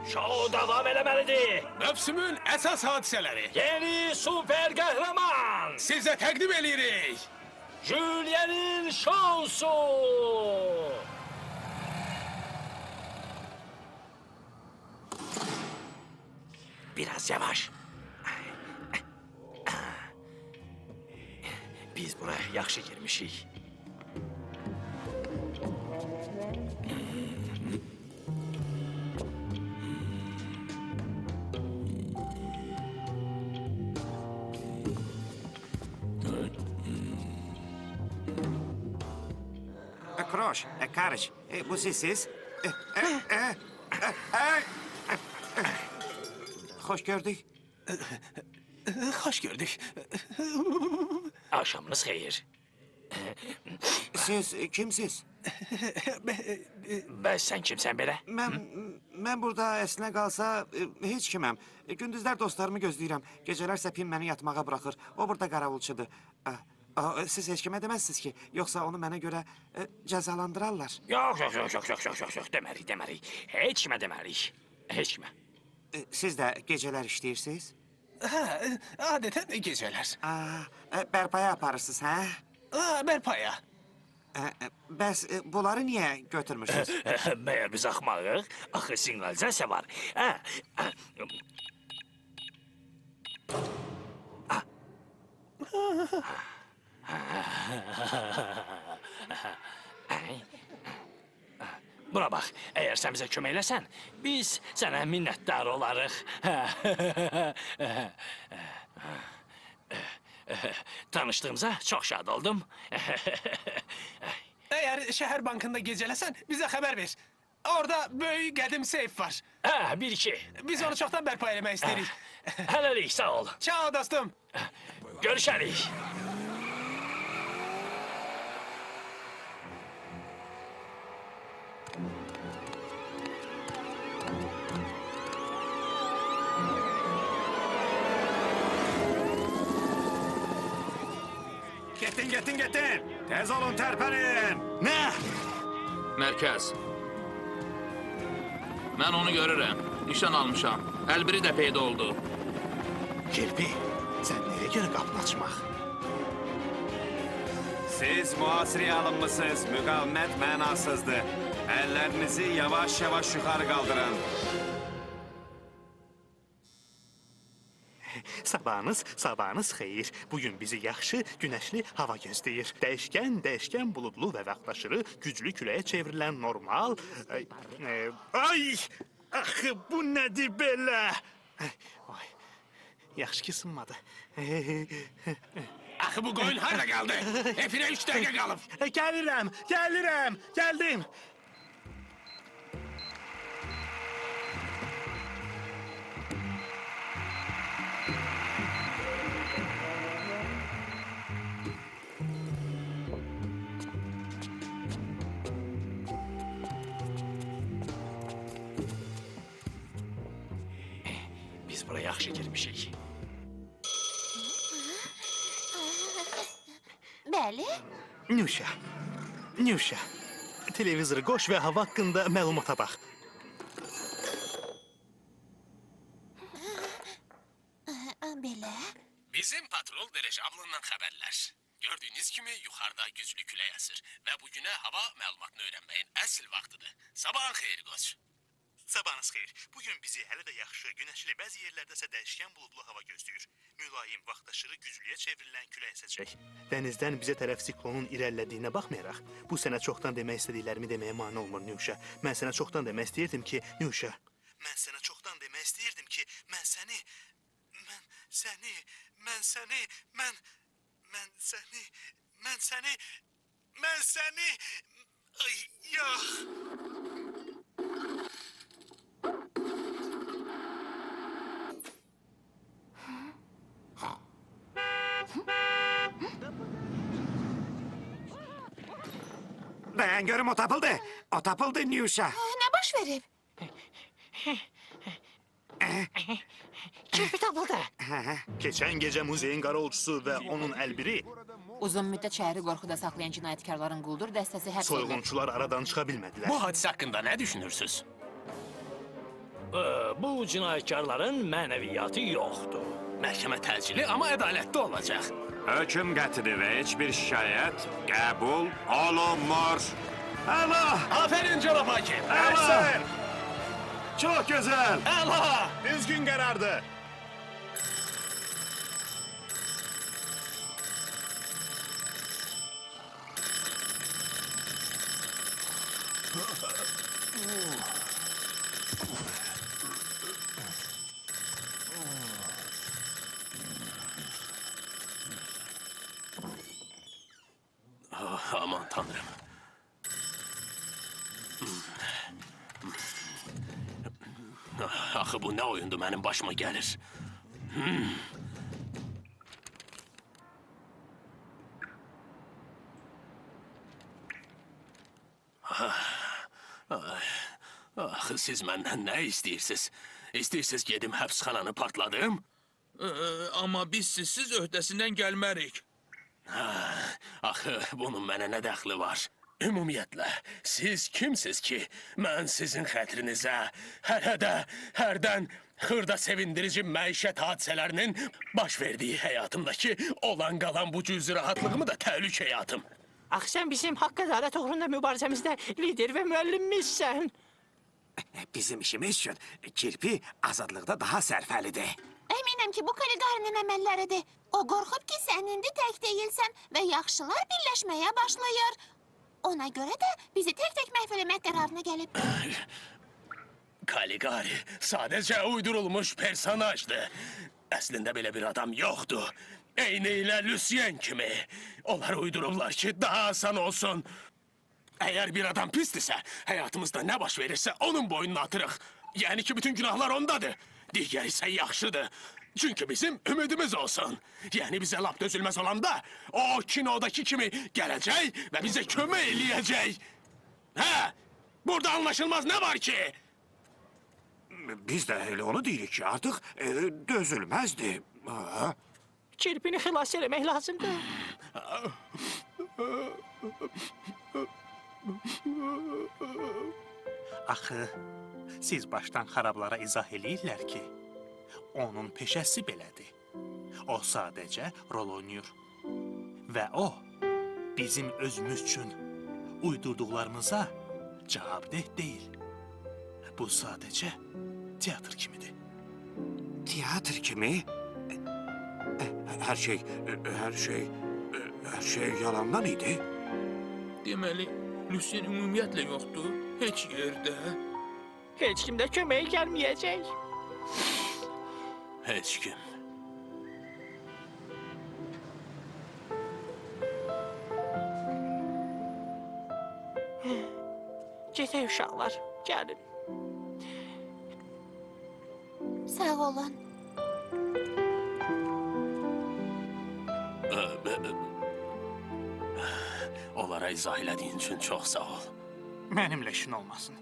Şou davam eləməlidir. Mövsümün əsas hadisələri Yeni super qəhrəman. sizə təqdim edirik. Julien'in şansı. Biraz yavaş. Biz bura yaxşı girmişik. Kroş, karış, bu sizsiz. Hoş gördük. Xoş gördük. Axşamınız xeyir. Siz kimsiz? Bəs sən kimsən belə? Mən burada əslində qalsa heç kiməm. Gündüzlər dostlarımı gözləyirəm. Gecələr Pim məni yatmağa buraxır. O burada qaravulçudur. Siz heç kimə deməzsiniz ki, yoxsa onu mənə görə cəzalandırarlar. Yox, demərik. Heç kimə demərik. Heç kimə. Siz də gecələr işləyirsiniz? Hə, adətən gecələr. Bərpaya aparırsınız, hə? Bərpaya. Bəs bunları niyə götürmüşsünüz? Məyər biz axmağıq? Axı siqnalizasiya var. Buna bax, əgər sən bizə kömək eləsən, biz sənə minnətdar olarıq. Tanışdığımıza çox şad oldum. Əgər şəhər bankında gecələsən, bizə xəbər ver. Orada böyük qədim seyf var. Bir-iki. Biz onu çoxdan bərpa eləmək istəyirik. Hələlik, sağ ol. Çao dostum. Görüşərik. Getdin. Tez olun, tərpənin. Nə? Mərkəz. Mən onu görürəm. Nişan almışam. Əlbiri də peyda oldu. Kirpi, sən nereye görə qapını açmaq? Siz mühasirəyə alınmısınız. Müqavimət mənasızdır. Əllərinizi yavaş-yavaş yuxarı qaldırın. Sabahınız xeyir. Bugün bizi yaxşı, günəşli hava gözləyir. Dəyişkən buludlu və vaxtaşırı güclü küləyə çevrilən normal... Ay! Axı, bu nədir belə? Ay, yaxşı ki sınmadı. Axı bu qoyun harada qaldı? Hepinə 3 dəqiqə qalıb. Gəldim. Biz bura yaxşı girmişik. Bəli. Nüşa. Televizoru qoş və hava haqqında məlumata bax. Belə. Bizim patrol dirijablından xəbərlər. Gördüyünüz kimi yuxarıda güclü külək əsir və bu günə hava məlumatını öyrənməyin əsl vaxtıdır. Sabahın xeyir qoç. Sabahınız xeyir. Bugün bizi hələ də yaxşı, günəşli, bəzi yerlərdə isə dəyişkən buludlu hava gözləyir. Mülayim, vaxtaşırı güclüyə çevrilən külək əsəcək. Dənizdən bizə tərəf siklonun irəlilədiyinə baxmayaraq, bu sənə çoxdan demək istədiklərimi deməyə mane olmur, Nüşa. Mən sənə çoxdan demək istəyirdim ki, Nüşa. Mən səni... Ay, yax! Dayan görüm, o tapıldı. O tapıldı Nüşa. Nə baş verib? Kirpi tapıldı. Keçən gecə muzeyin qaravulçusu və onun əlbiri Uzun müddət şəhəri qorxuda saxlayan cinayətkarların quldur dəstəsi həbs olundu. soyğunçular aradan çıxa bilmədilər. Bu hadisə haqqında nə düşünürsünüz? Bu cinayətkarların mənəviyyatı yoxdur. Məhkəmə təcili, amma ədalətli olacaq. Hökm qətidir və heç bir şikayət qəbul olunmur. Əla! Aferin cənab hakim. Əla! Çox gözəl! Əla! Düzgün qərardır. Ah, aman tanrım. Axı bu nə oyundu mənim başıma gəlir. Axı siz məndən nə istəyirsiniz? İstəyirsiniz gedim həbsxananı partladım? Amma biz sizsiz öhdəsindən gəlmərik. Axı bunun mənə nə dəxli var? Ümumiyyətlə, siz kimsiz ki, mən sizin xətrinizə, hərdən xırda sevindirici məişət hadisələrinin baş verdiyi həyatımdakı olan qalan bu cüzi rahatlığımı da təhlükəyə atım. Axı sən bizim haqq ədalət uğrunda mübarizəmizdə lider və müəllimimizsən. Bizim işimiz üçün kirpi azadlıqda daha sərfəlidir. Əminəm ki, bu Kaligarinin əməlləridir. O qorxub ki, sən indi tək deyilsən və yaxşılar birləşməyə başlayır. Ona görə də bizi tək-tək məhv eləmək qərarına gəlib. Kaligari sadəcə uydurulmuş personajdır. Əslində belə bir adam yoxdur. Eynilə Lucien kimi. Onlar uydururlar ki, daha asan olsun. Əgər bir adam pisdirsə, həyatımızda nə baş verirsə onun boynuna atırıq. Yəni ki, bütün günahlar ondadır. Digər isə yaxşıdır. Çünki bizim ümidimiz olsun. Yəni bizə lap dözülməz olanda o kinodakı kimi gələcək və bizə kömək eləyəcək. Hə? Burada anlaşılmaz nə var ki? Biz də elə onu deyirik ki, artıq dözülməzdir. Kirpini xilas eləmək lazımdır. Axı, siz başdan xarablara izah eləyirlər ki, onun peşəsi belədir. O sadəcə rol oynayır. Və o, bizim özümüz üçün uydurduqlarımıza cavabdeh deyil. Bu sadəcə teatr kimidir. Teatr kimi? Hər şey yalandan idi. Deməli, Lucien ümumiyyətlə yoxdur, heç yerdə. Heç kim də köməyə gəlməyəcək. Heç kim. Gedək uşaqlar, gəlin. Sağ olun. Onlara izah elədiyin üçün çox sağ ol. Mənimlə işin olmasın.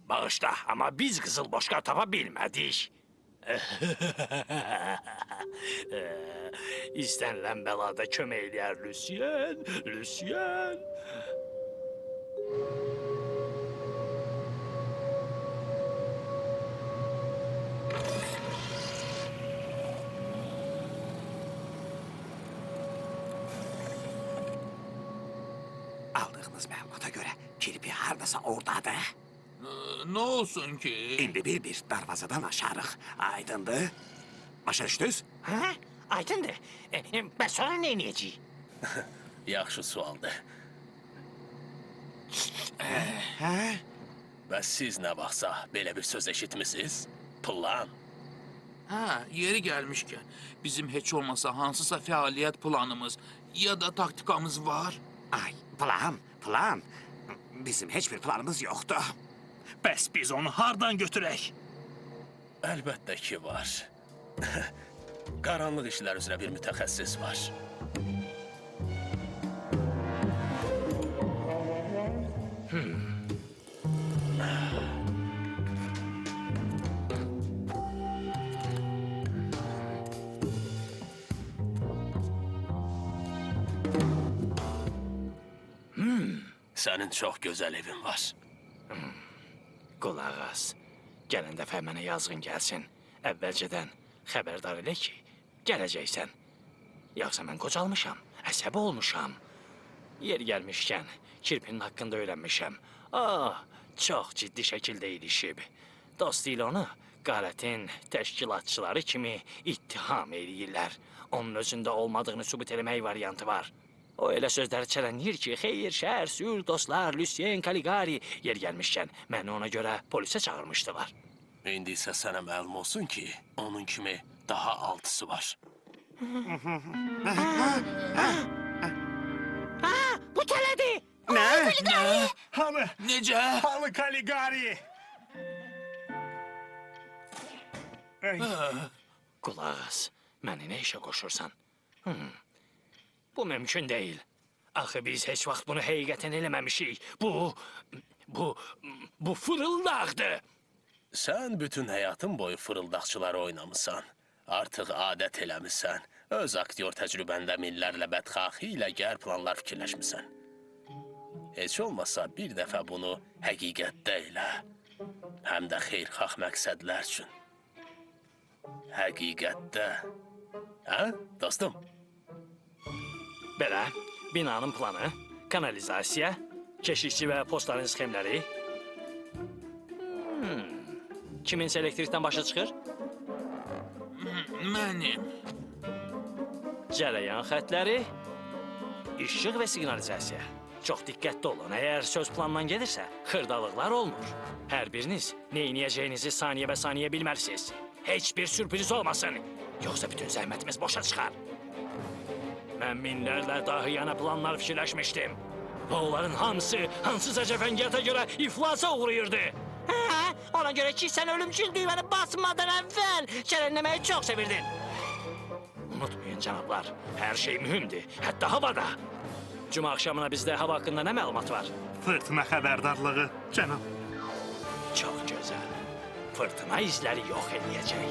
Bağışla, ama biz Kızıl Boşka tapa bilmədik. İstənilən bəlada kömək eləyər Lucien, Lucien. Aldığımız məlumata görə kirpi hardasa oradadır. Nə olsun ki? İndi bir darvazadan aşarıq. Aydındır. Başa düşdünüz? Hə? Aydındır. Bəs sonra nə edəcəyik? Yaxşı sualdır. Hə? Bəs siz nə vaxtsa belə bir söz eşitmisiniz? Plan. Hə, yeri gəlmişkən, bizim heç olmasa hansısa fəaliyyət planımız ya da taktikamız var. Ay, plan. Bizim heç bir planımız yoxdur. Bəs biz onu hardan götürək? Əlbəttə ki var. Qaranlıq işlər üzrə bir mütəxəssis var. Sənin çox gözəl evin var. Qulaq as. Gələn dəfə mənə yazğın gəlsin. Əvvəlcədən xəbərdar elə ki, gələcəksən. Yoxsa mən qocalmışam. əsəbi olmuşam. Yer gəlmişkən, kirpinin haqqında öyrənmişəm. Çox ciddi şəkildə ilişib. Dostu ilə onu Qaretin təşkilatçıları kimi ittiham eləyirlər. Onun özündə olmadığını sübut eləmək variantı var. O elə sözləri çələnləyir ki, xeyir, şər, sülh, dostlar, Lucien, Caligari yer gəlmişkən, məni ona görə polisə çağırmışdılar. İndi isə sənə məlum olsun ki, onun kimi daha altısı var. Bu tələdir. Hanı? Necə? Hanı Caligari? Qulaq as, məni nə işə qoşursan? Bu mümkün deyil. Axı biz heç vaxt bunu həqiqətən eləməmişik. Bu fırıldaqdır. Sən bütün həyatın boyu fırıldaqçıları oynamısan. Artıq adət eləmisən. Öz aktyor təcrübəndə minlərlə bədxahi ilə gər planlar fikirləşmisən. Heç olmasa bir dəfə bunu həqiqətdə elə. Həm də xeyirxah məqsədlər üçün. Həqiqətdə. Hə, dostum? Belə, binanın planı, kanalizasiya, keşikçi və postların sxemləri. Kiminsə elektrikdən başa çıxır? Mənim. Cərəyan xətləri, işıq və siqnalizasiya. Çox diqqətli olun, əgər söz plandan gedirsə, xırdalıqlar olmur. Hər biriniz neyniyəcəyinizi saniyə və saniyə bilməlisiniz. Heç bir sürpriz olmasın, yoxsa bütün zəhmətimiz boşa çıxar. Mən minlərlə dahiyana planlar fikirləşmişdim. Və onların hamısı hansısa cəfəngiyata görə iflasa uğrayırdı. Ona görə ki, sən ölümcül düyməni basmadan əvvəl şərənləməyi çox sevirdin. Unutmayın cənablar, hər şey mühümdür, hətta havada. Cuma axşamına bizdə hava haqqında nə məlumat var? Fırtına xəbərdarlığı, cənab. Çox gözəl. Fırtına izləri yox eləyəcək.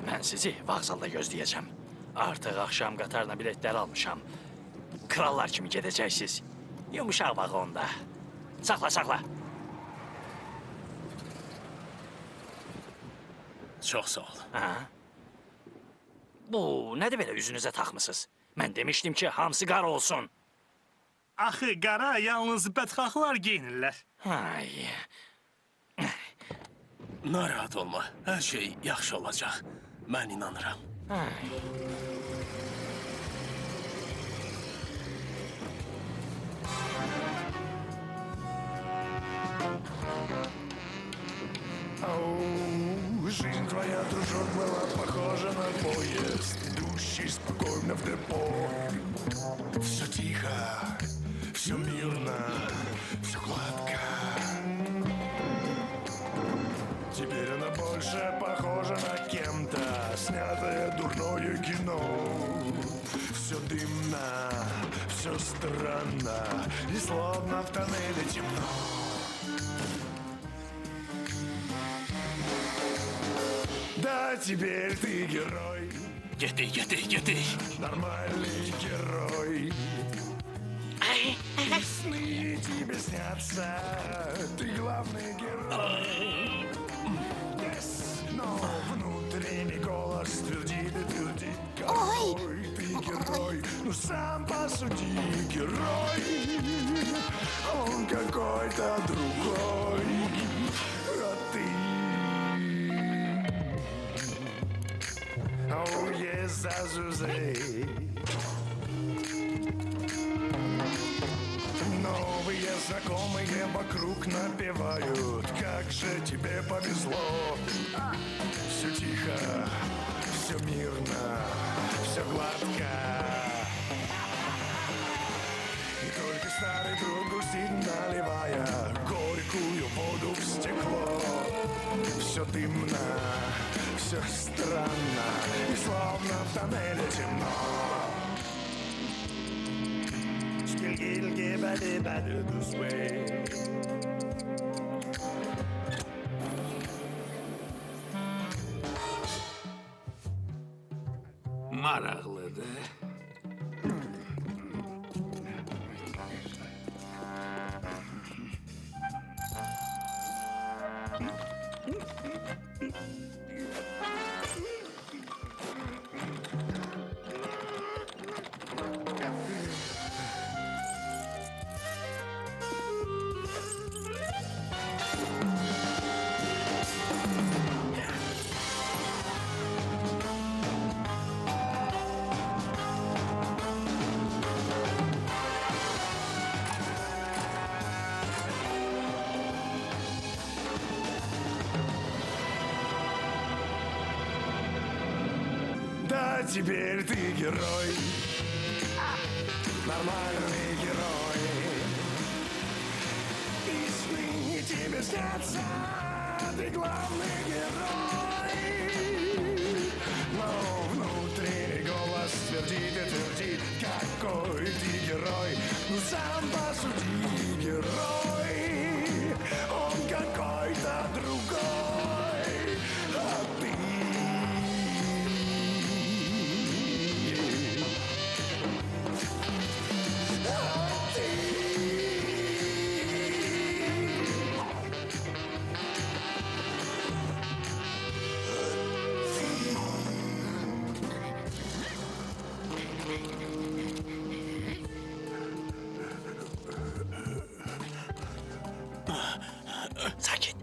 Mən sizi vağzalda gözləyəcəm. Artıq axşam qatarla biletləri almışam. Krallar kimi gedəcəksiniz. Yumuşaq vağonda. Saxla, saxla. Çox sağ ol. Bu, nədir belə üzünüzə taxmısınız? Mən demişdim ki, hamısı qara olsun. Axı, qara yalnız bədxahlar geyinirlər. Ay, Narahat olma, hər şey yaxşı olacaq. Mən inanıram. Жизнь твоя, дружок, была похожа на поезд, идущий спокойно в депо. Все тихо, все мирно, все гладко. Теперь она больше похожа на кем-то снятое дурное кино. Все дымно, все странно, и словно в тоннеле темно. Да, теперь ты герой. Getdik. Нормальный герой. Сны тебе снятся, ты главный герой. Но внутренний голос твердит и твердит, какой ты герой. Ну сам посуди, герой. Он какой-то другой, а ты. Oh yes, Азузей. Новые знакомые вокруг напевают, как же тебе повезло. Все тихо, все мирно, все гладко. И только старый друг грустит, наливая горькую воду в стекло. Все дымно, все странно, и словно в тоннеле темно. da. Да, теперь ты герой, нормальный герой. И сны тебе снятся, ты главный герой. Но внутренний голос твердит и твердит, какой ты герой. Ну сам посуди, герой, он какой-то другой, а ты... Sakin.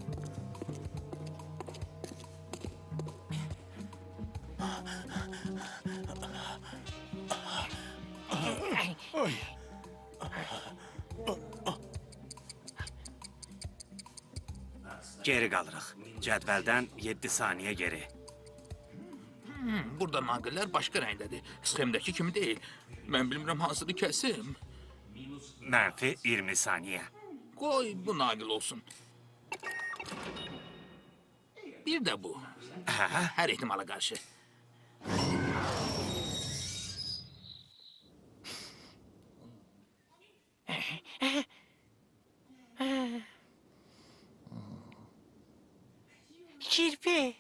Geri qalırıq. Cədvəldən 7 saniyə geri. Burada naqillər başqa rəngdədir. Sxemdəki kimi deyil. Mən bilmirəm hansını kəsim. Mənfi 20 saniyə. Qoy bu naqil olsun. Bir də bu. Hər ehtimala qarşı. Kirpi.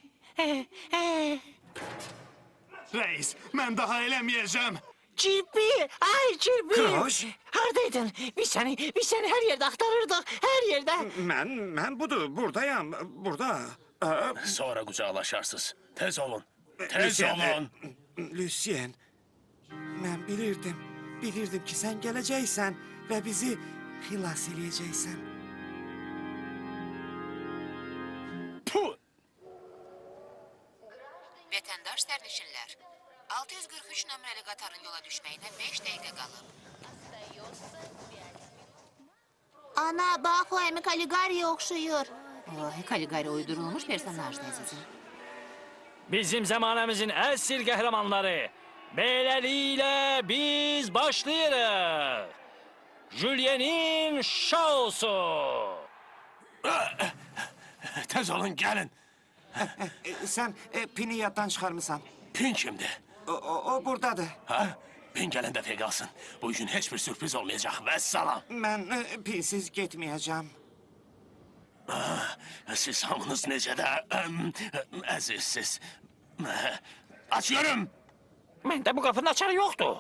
Reis, mən daha eləməyəcəm. Kirpi. Ay kirpi. Kroş. Haradaydın? Biz seni her yerde aktarırdık. Her yerde. Mən buradayam, burada. Sonra qucaqlaşarsınız. Tez olun. Tez olun. Lucien, mən bilirdim ki sən gələcəksən və bizi xilas eləyəcəksən. Vətəndaş sərnişinlər, 643 nömrəli qatarın yola düşməyinə 5 dəqiqə qalıb. Ana bak o Emi Caligari'ye okşuyor. Caligari uydurulmuş personajdı əzizim. Bizim zamanımızın əsl qəhrəmanları. Beləliklə biz başlayırıq. Julien'in şousu. Tez olun, gəlin. Sən Pini yaddan çıxarmısan. Pin kimdir? O buradadır. Ha? Pin gələn dəfə qalsın. Bu gün heç bir sürpriz olmayacaq. Vəssalam. Mən Pinsiz getməyəcəm. Siz hamınız necə də əzizsiz. Açıyorum. Məndə bu qapının açarı yoxdur.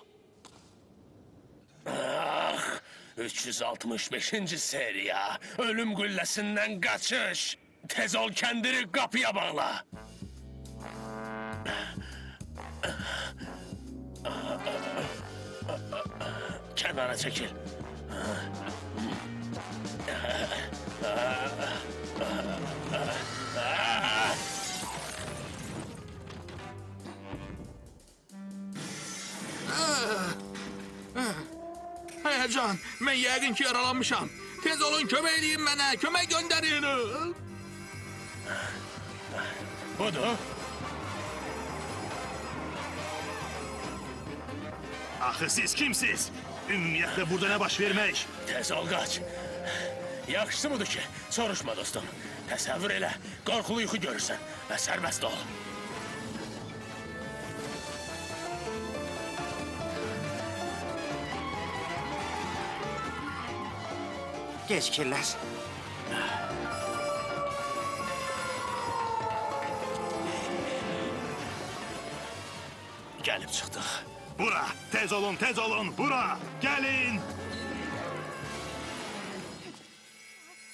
365-ci seriya. Ölüm qülləsindən qaçış. Tez ol, kəndiri qapıya bağla. Kənara çəkil. Həyəcan, mən yəqin ki yaralanmışam. Tez olun, kömək edin mənə, kömək göndərin. Budur. Axı siz kimsiz? Ümumiyyətlə burada nə baş vermək? Tez ol, qaç. Yaxşısı budur ki, soruşma dostum. Təsəvvür elə, qorxulu yuxu görürsən və sərbəst ol. Gecikirlər. Gəlib çıxdıq. Bura, tez olun, bura. Gelin.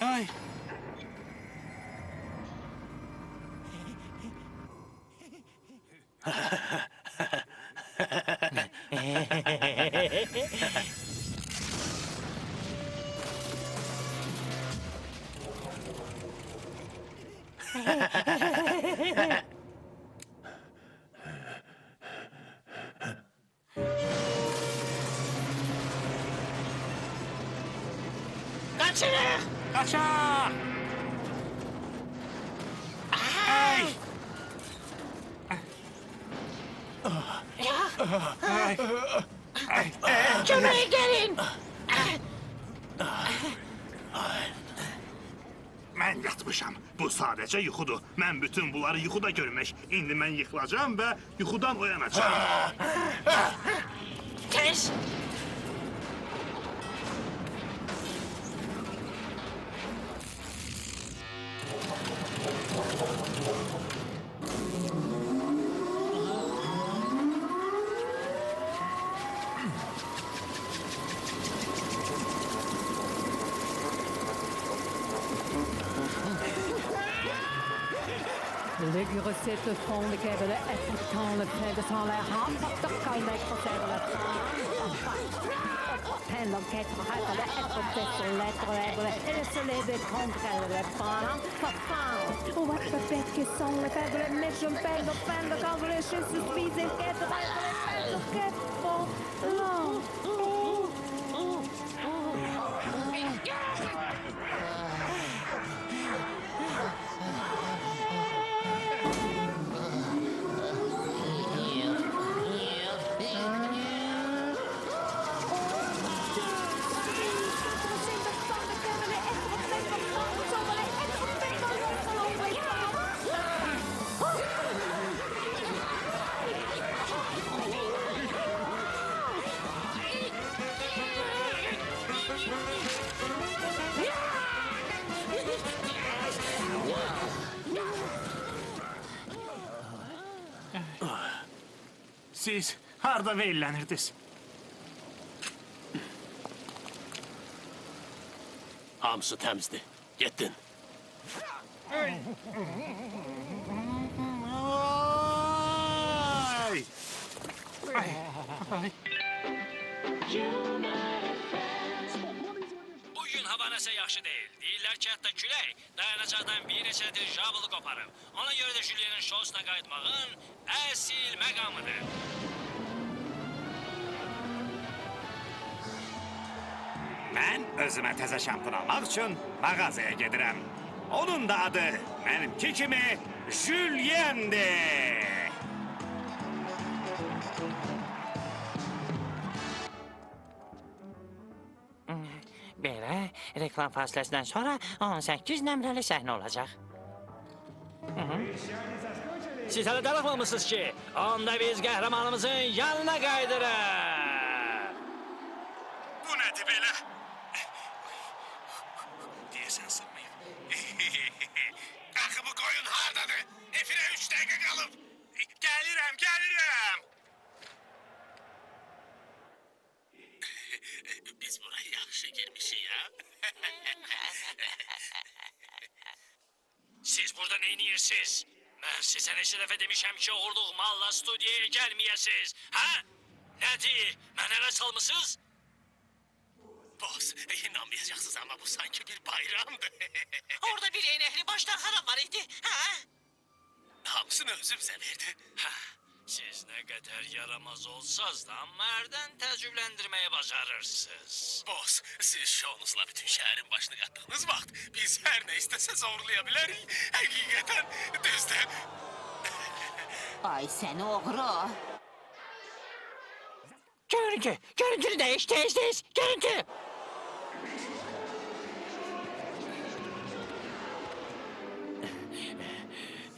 Ay. Kaçırıq! Kaçak! Ay! Köməyə gəlin! Mən yatmışam. Bu sadəcə yuxudur. Mən bütün bunları yuxuda görmək. İndi mən yıxılacağam və yuxudan oyanacağam. Tez! Les grossettes font le câble, quand le plaid sans l'air, quand le procède peine l'enquête, et le soleil des contre le parent, papa, what the bête qui sont les faibles, mais je me fais le peine, le quand je suis suffisé, qu'est-ce que non. Siz harda veyllənirdiniz? Hamısı təmizdir. Getdin. Ay! Ay! Bugün hava nəsə yaxşı deyil. Deyirlər ki, hətta külək dayanacaqdan bir neçə dirijablı qoparıb. Ona görə də Julienin şousuna qayıtmağın əsil məqamıdır. Mən özümə təzə şampun almaq üçün mağazaya gedirəm. Onun da adı mənimki kimi Julien'dir. Belə reklam fasiləsindən sonra 18 nömrəli səhnə olacaq. Siz hələ darıxmamısınız ki, onda biz qəhrəmanımızın yanına qaydırıq. Bu nədir belə? Deyəsən sınmayıb. Qalxımı qoyun hardadır? Efirə 3 dəqiqə qalıb. Gəlirəm. Biz buraya yaxşı girmişik ya. Siz burada neyinirsiniz? Mən sizə neçə dəfə demişəm ki, oğurluq malla studiyaya gəlməyəsiniz. Hə? Nədir? Mən ələ salmısınız? Boss, inanmayacaqsınız ama bu sanki bir bayramdı. Orada bir eynəkli başdan xarab var idi, hə? Hamısını özümüze verdi. Hə, siz nə qədər yaramaz olsaz da mərdən təcrübləndirməyi bacarırsınız. Boss, siz şovunuzla bütün şehrin başını kattığınız vaxt biz her ne istesek zorlayabiliriz. Hakikaten düzdür. Ay səni oğru. Görüntünü değiş, tez, görüntü.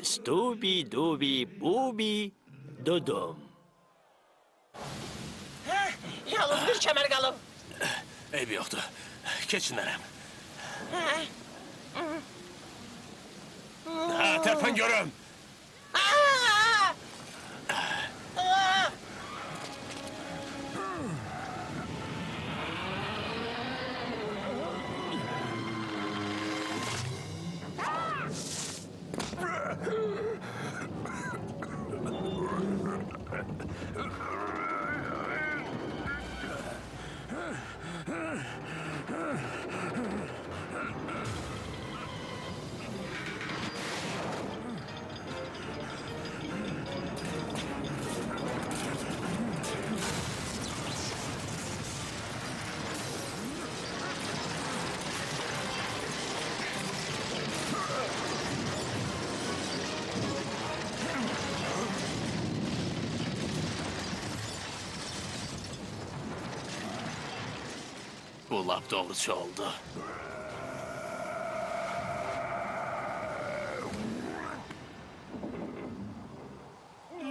Stubi-dubi-bubi-dudum. Yalnız bir kemer qalıb. Eybi yoktu. Keçinlərəm. Ha, tərpən görüm. Bu lap doğrusu oldu.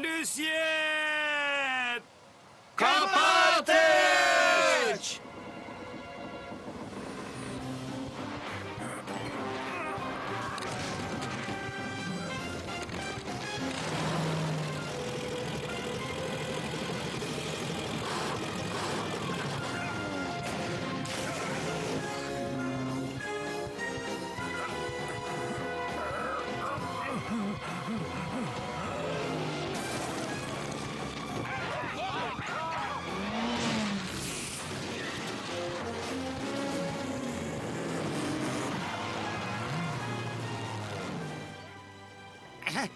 Lucien! Ateş!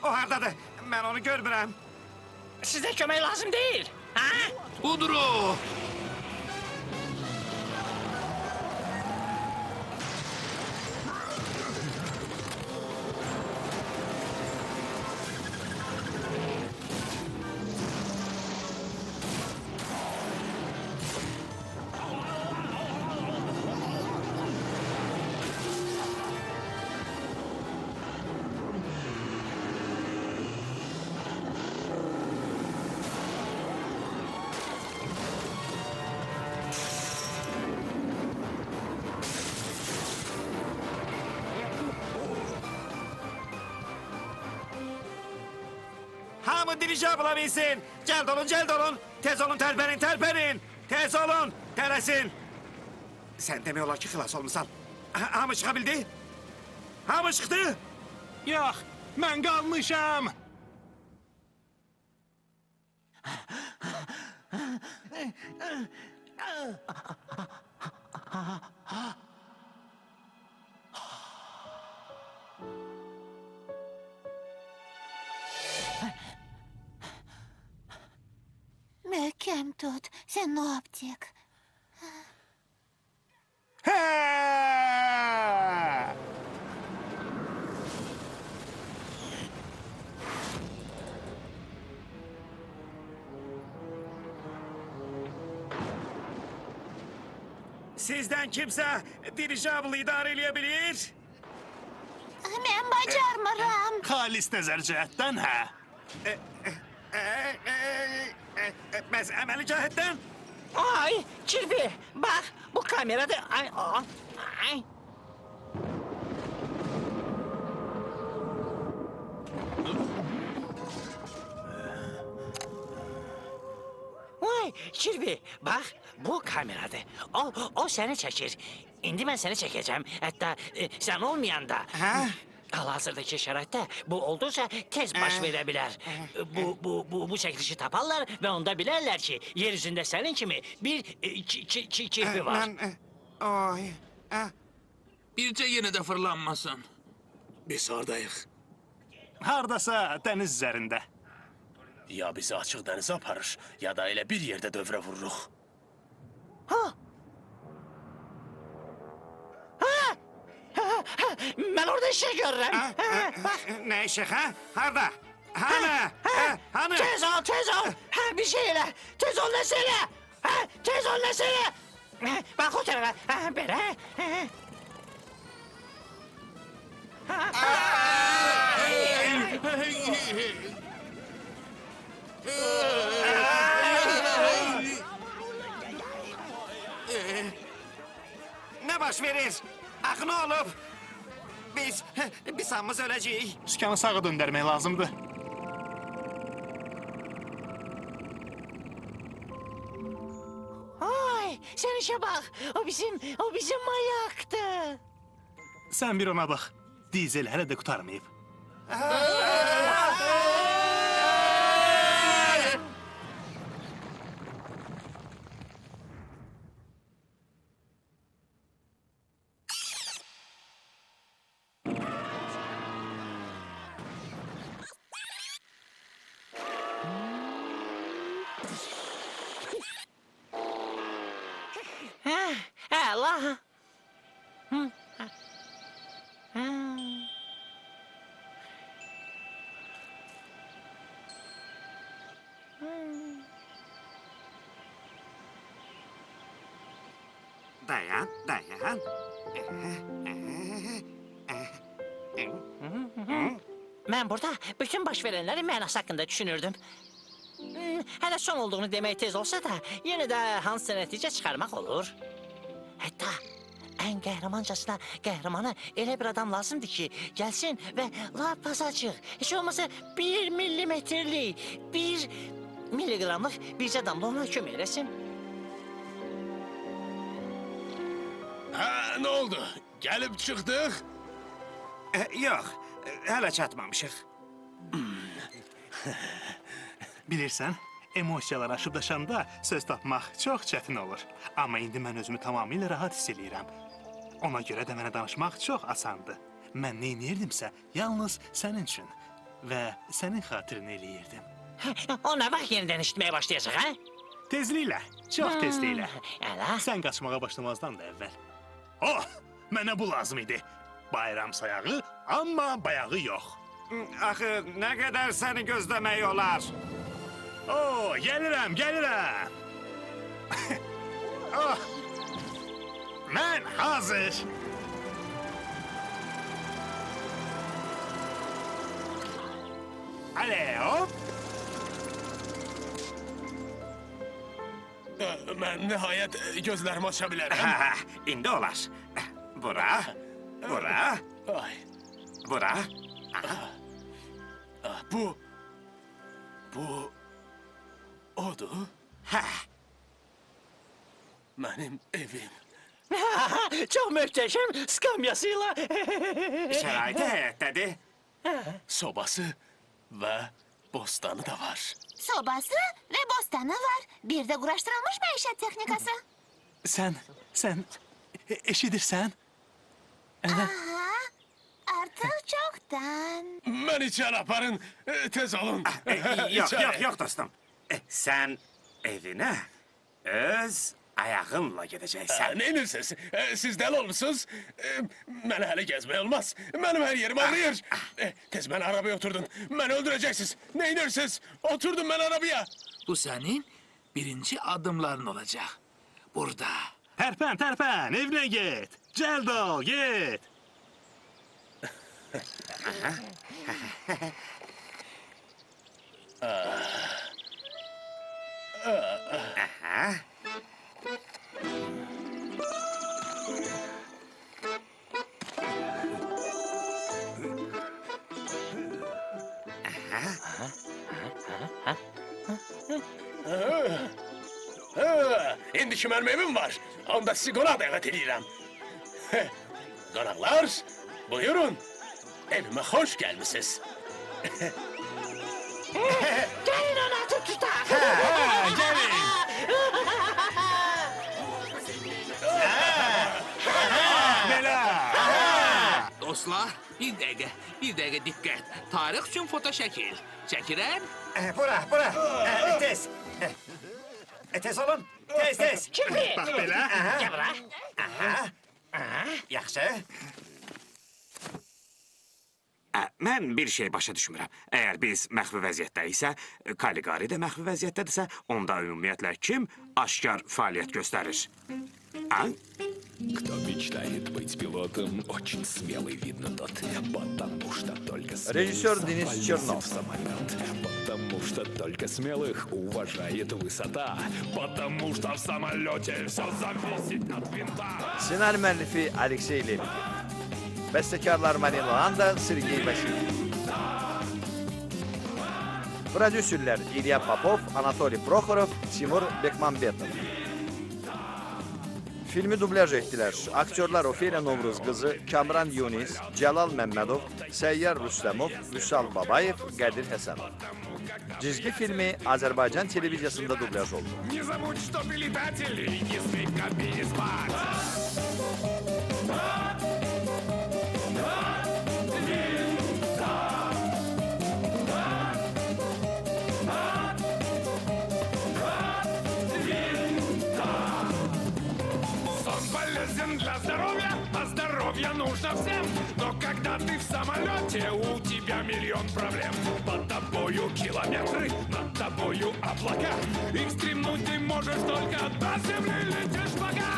O hardadır. Ben onu görmürəm. Sizə kömək lazım deyil. Ha? Budur o! Hamı dirijabyla binsin. Cəld olun, cəld olun. Tez olun, tərpənin, tərpənin. Tez olun, tələsin. Sən demək olar ki, xilas olmusan. Hamı çıxa bildi? Hamı çıxdı? Yox, mən qalmışam. Möhkəm tut, sən optik. Hə! Sizdən kimsə dirijablı idarə eləyə bilir? Mən bacarmıram. Xalis nəzər cəhətdən hə. Bəs əməli cəhətdən? Ay, Kirpi, bax, bu kamerada... Ay, ay. Vay, Kirpi, bax, bu kameradır. O səni çəkir. İndi mən səni çəkəcəm. Hətta sən olmayanda... Hə? Hal-hazırdakı şəraitdə bu olduqca tez baş verə bilər. Bu çəkilişi taparlar və onda bilərlər ki, yer üzündə sənin kimi bir kirpi var. Oy. Bircə yenə də fırlanmasın. Biz hardayıq? Hardasa dəniz üzərində. Ya bizi açıq dənizə aparır, ya da elə bir yerdə dövrə vururuq. Mən orada işıq görürəm. Nə işıq, hə? Harda? Hanı? Hanı? Tez ol, tez ol. Bir şey elə. Tez ol, nəsə elə. Tez ol, nəsə elə. Bax o tərəfə. Belə. Nə baş verir? Axı nə olub? Biz hamımız öləcəyik. Sükanı sağa döndərmək lazımdır. Ay, sən işə bax. O bizim mayaqdır. Sən bir ona bax. Dizel hələ də qurtarmayıb. Əla. Dayan, dayan. Mən burada bütün baş verənlərin mənası haqqında düşünürdüm. Hələ son olduğunu demək tez olsa da, yenə də hansısa nəticə çıxarmaq olur. Hətta ən qəhrəmancasına qəhrəmana elə bir adam lazımdır ki, gəlsin və lap azacıq, heç olmasa 1 millimetrlik, 1 milliqramlıq bircə damla ona kömək eləsin. Ha, ne oldu? Gelip çıktık. Yox, hələ çatmamışıq. Bilirsən, emosiyalar aşıb-daşanda söz tapmaq çox çətin olur. Amma indi mən özümü tamamilə rahat hiss eləyirəm. Ona görə də mənə danışmaq çox asandır. Mən nə edirdimsə, yalnız sənin üçün və sənin xatirini eləyirdim. O nə vaxt yenidən işitməyə başlayacaq, hə? Tezliklə, çox tezliklə. Əla. Sən qaçmağa başlamazdan da əvvəl. Oh, mənə bu lazım idi. Bayram sayağı, amma bayağı yox. Axı, nə qədər səni gözləmək olar? Oo, gəlirəm, gəlirəm. Oh, mən hazır. Alo. Ben nihayet gözlerimi açabilirim. Hə, indi olar. Bura, bura, Ay, bura. bu odur. Hə, Benim evim. Çox möhtəşəm skamyasıyla. şəraiti həyətdədir. Sobası ve bostanı da var. Sobası ve bostanı var. Bir de quraşdırılmış məişət texnikası. Sən eşidirsən? Aha, artıq çoxdan. Beni içeri aparın. Tez olun. Yox, İçeri. yox, yox dostum. Sən evinə öz ayağınla gedəcəksən. Neyinirsiniz? Siz deli olmuşsunuz. Beni hele gezmeye olmaz. Benim her yerim ağrıyor. Tez beni arabaya oturdun. Beni öldüreceksiniz. Neyinirsiniz? Oturdum ben arabaya. Bu senin birinci adımların olacak. Burada. Tərpən, tərpən, evinə get. Cəld ol, get. Hə? İndiki mənim evim var. Onda sizi qonaq dəvət edirəm. Qonaqlar, buyurun. Evime hoş gelmişsiniz. Gəlin ona tutaq. Gəlin. Belə. Dostlar, bir dəqiqə diqqət. Tarix üçün foto şəkil. Çəkirəm. Bura, bura. Tez. Tez olun. Tez, tez. Bax belə. Gəl bura. Yaxşı. Mən bir şey başa düşmürəm. Əgər biz məxfi vəziyyətdəyiksə, Kaligari də məxfi vəziyyətdədirsə, onda ümumiyyətlə kim aşkar fəaliyyət göstərir? Кто мечтает быть пилотом, очень смелый, видно, тот. Потому что только Режиссер смелый Денис лезет Чернов. в самолет. Потому что только смелых уважает высота. Потому что в самолете все зависит от винта. Senaryo müəllifi Aleksey Levin. Bəstəkarlar Marina Landa, Sergey Vasilyev. Prodüserlər İlya Popov, Anatoliy Prokhorov, Timur Bekmambetov. Filmi dublyaj etdilər. Aktyorlar Ofeliya Novruz qızı, Kamran Yunis, Cəlal Məmmədov, Səyyar Rüstəmov, Vüsal Babayev, Qədir Həsənov. Cizgi filmi Azərbaycan televiziyasında dublyaj oldu. Не забудь, что ты летатель, и не спи в кабине спать. Сон полезен для здоровья, а здоровье нужно всем. Но когда ты в самолете, у тебя миллион проблем. Под тобою километры, над тобою облака. Их стремнуть ты можешь только до земли летишь пока.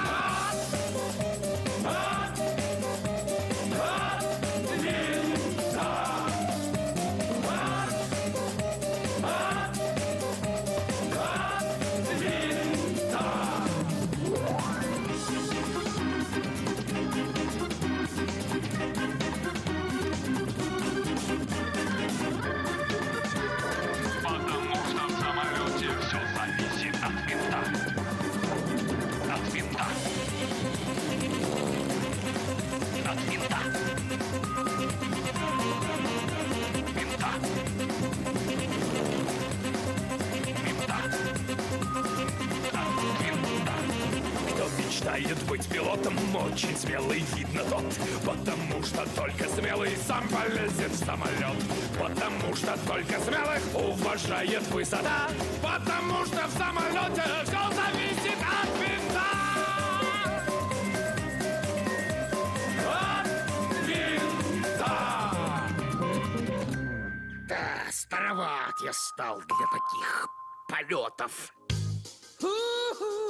мечтает быть пилотом, очень смелый, видно тот. Потому что только смелый сам полезет в самолет. Потому что только смелых уважает высота. Потому что в самолете все зависит от винта. От винта. Да, староват я стал для таких полетов. У-ху.